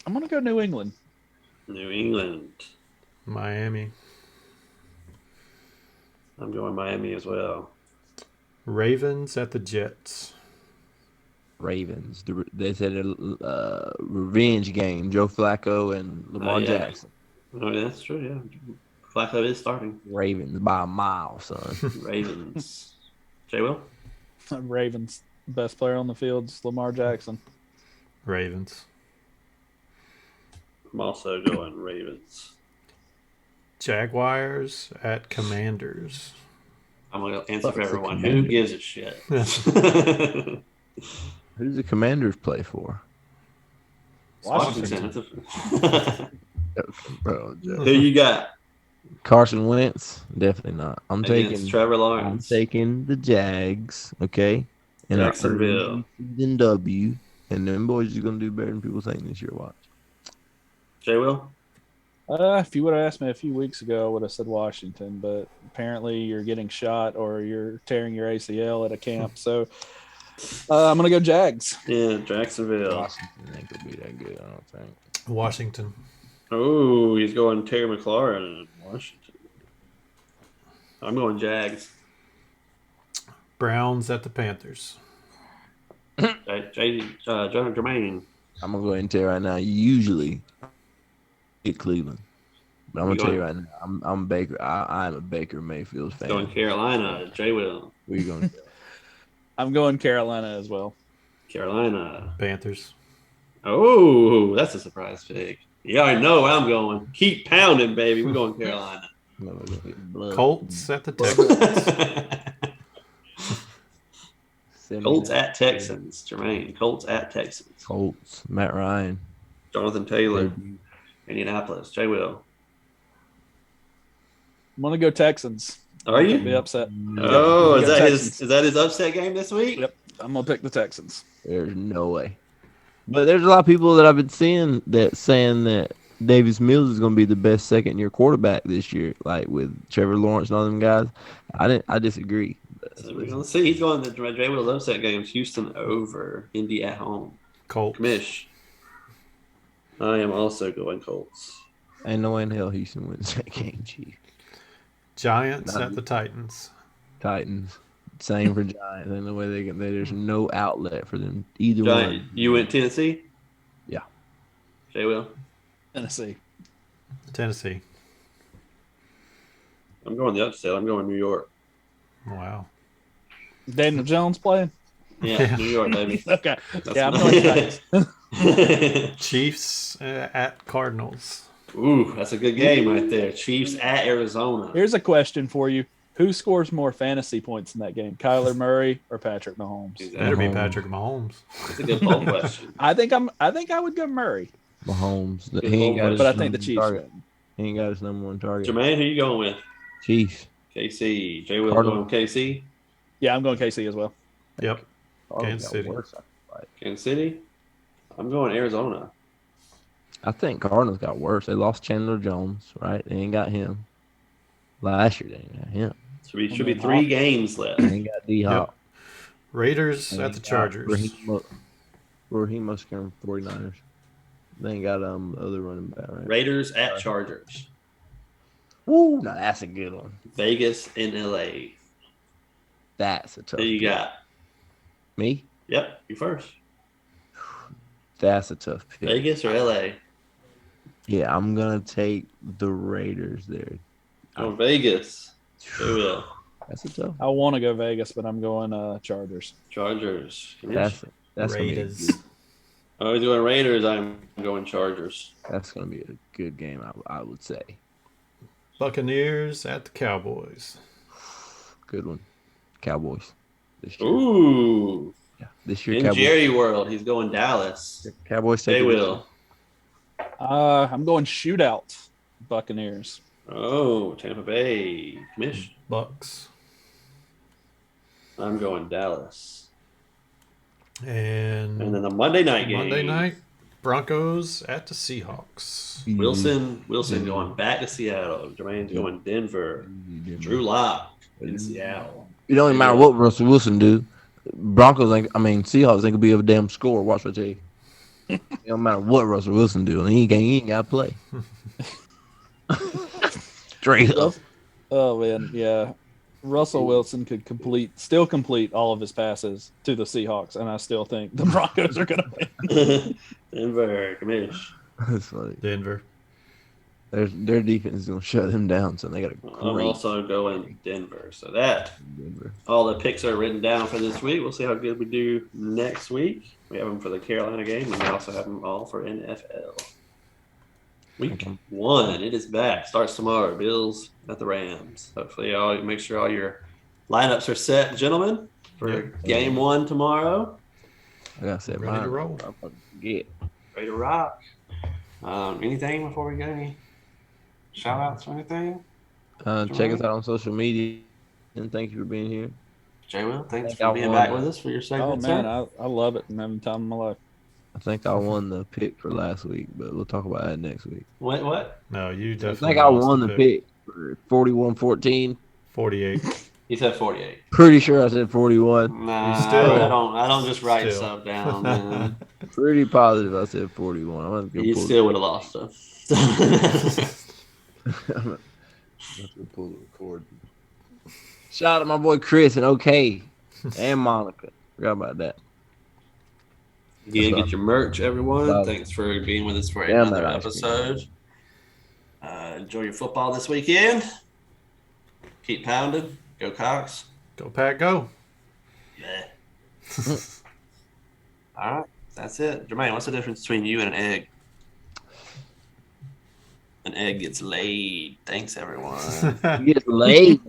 I'm gonna go New England. New England. Miami. I'm going Miami as well. Ravens at the Jets. Ravens. They said a revenge game. Joe Flacco and Lamar Jackson. Oh, yeah, that's true, yeah. Flacco is starting. Ravens by a mile, son. Ravens. JayWill? Ravens. Best player on the field is Lamar Jackson. Ravens. I'm also going Ravens. Jaguars at Commanders. I'm gonna answer for Fuck's the everyone. Who Commander? gives a shit? Who do the Commanders play for? Washington. Bro, Who you got Carson Wentz? Definitely not. I'm against Trevor I'm Lawrence? taking the Jags, okay? And an Jacksonville. early season W. And them boys are going to do better than people think this year. Watch. JayWill? If you would have asked me a few weeks ago, I would have said Washington, but apparently you're getting shot or you're tearing your ACL at a camp. So I'm going to go Jags. Yeah, Jacksonville. Washington ain't going to be that good, I don't think. Washington. Oh, he's going Terry McLaurin in Washington. I'm going Jags. Browns at the Panthers. Jermaine. I'm going to go ahead and tell you right now, you usually get Cleveland. But I'm going to tell you right now, I'm Baker. I'm a Baker Mayfield fan. Going Carolina. JayWill. Where you going? I'm going Carolina as well. Carolina. Panthers. Oh, that's a surprise pick. You already know where I'm going. Keep pounding, baby. We're going Carolina. Colts at the Texans. Colts at Texans. Jermaine. Colts at Texans. Colts. Matt Ryan. Jonathan Taylor. Indianapolis. JayWill. I'm going to go Texans. Are you? Be upset. Oh, Yep. is that his upset game this week? Yep. I'm going to pick the Texans. There's no way. But there's a lot of people that I've been seeing that saying that Davis Mills is going to be the best second-year quarterback this year, like with Trevor Lawrence and all them guys. I disagree. So we're gonna see. He's going to the JayWill's upset games. Houston over Indy at home. Colts. Mish. I am also going Colts. Ain't no way in hell Houston wins that game, Chief. Giants at the Titans. Titans. Same for Giants. Ain't no way they can. There's no outlet for them either Giant. one. You went Tennessee? Yeah. JayWill. Tennessee. Tennessee. I'm going the upset. I'm going New York. Wow. Daniel Jones playing? Yeah, New York, baby. Okay. That's Yeah, I'm my- going Titans. Chiefs at Cardinals. Ooh, that's a good game right there. Chiefs at Arizona. Here's a question for you. Who scores more fantasy points in that game? Kyler Murray or Patrick Mahomes? Better be Mahomes. Patrick Mahomes. That's a good poll question. I think I would go Murray. Mahomes. Good He ain't ball, got his But I think the number Chiefs one target. win. He ain't got his number one target. Jermaine, who you going with? Chiefs. KC. JayWill Cardinals. going KC. Yeah, I'm going KC as well. Yep. Cardinals Kansas got City. worse, I feel like. Kansas City. I'm going Arizona. I think Cardinals got worse. They lost Chandler Jones, right? They ain't got him. Last year they ain't got him. Should be 3 games left. They ain't got D Hop. Raiders at the Chargers. Raheem Mostert from 49ers. They ain't got the other running back, right? Raiders at Chargers. Woo, now that's a good one. Vegas in LA. That's a tough Who you pick. got? Me? Yep, you first. That's a tough pick. Vegas or LA? Yeah, I'm gonna take the Raiders there. Going Vegas. Who will? That's a tough. I want to go Vegas, but I'm going Chargers. Chargers. That's gonna be a Raiders. good, Oh, he's going Raiders. I'm going Chargers. that's gonna be a good game. I would say Buccaneers at the Cowboys. good one. Cowboys this year. Ooh. Yeah, this year In Cowboys. Jerry World, he's going Dallas. Cowboys They take it. will. I'm going shootout Buccaneers. Oh, Tampa Bay. Mish. Bucks. I'm going Dallas. And And then the Monday night game. Monday night, Broncos at the Seahawks. Wilson going back to Seattle. Jermaine's going Denver. Drew Lock in Seattle. It don't even matter what Russell Wilson do. Broncos ain't. I mean, Seahawks ain't gonna be a damn score. Watch what I tell you. It don't matter what Russell Wilson do. He ain't got to play. Straight up. Oh man, yeah. Russell Wilson could still complete all of his passes to the Seahawks, and I still think the Broncos are going to win. Denver. Commish. That's funny. Denver. Their defense is gonna shut them down, so they got a I'm great also going Denver. So that Denver. all the picks are written down for this week. We'll see how good we do next week. We have them for the Carolina game, and we also have them all for NFL. Week 1, it is back. Starts tomorrow. Bills at the Rams. Hopefully, y'all make sure all your lineups are set, gentlemen, for game 1 tomorrow. I gotta say, Ready to roll. I'm fucking forget. Ready to rock. Anything before we go? Any shout outs or anything? Check us out on social media, and thank you for being here. JayWill, thanks for being back with us for your segment. Oh man, I love it. I'm having time of my life. I think I won the pick for last week, but we'll talk about that next week. Wait, what? No, you definitely. I think I won the pick for 41-14. 48. He said 48. Pretty sure I said 41. Nah, Still. I don't just write stuff down, man. Pretty positive I said 41. You still would have lost them. I'm gonna pull the record. Shout out to my boy Chris and OK and Monica. Forgot about that. Again, get your merch, everyone. Thanks for being with us for another episode. Enjoy your football this weekend. Keep pounding. Go Cox. Go Pack, go. Yeah. All right. That's it. Jermaine, what's the difference between you and an egg? An egg gets laid. Thanks, everyone. He gets laid.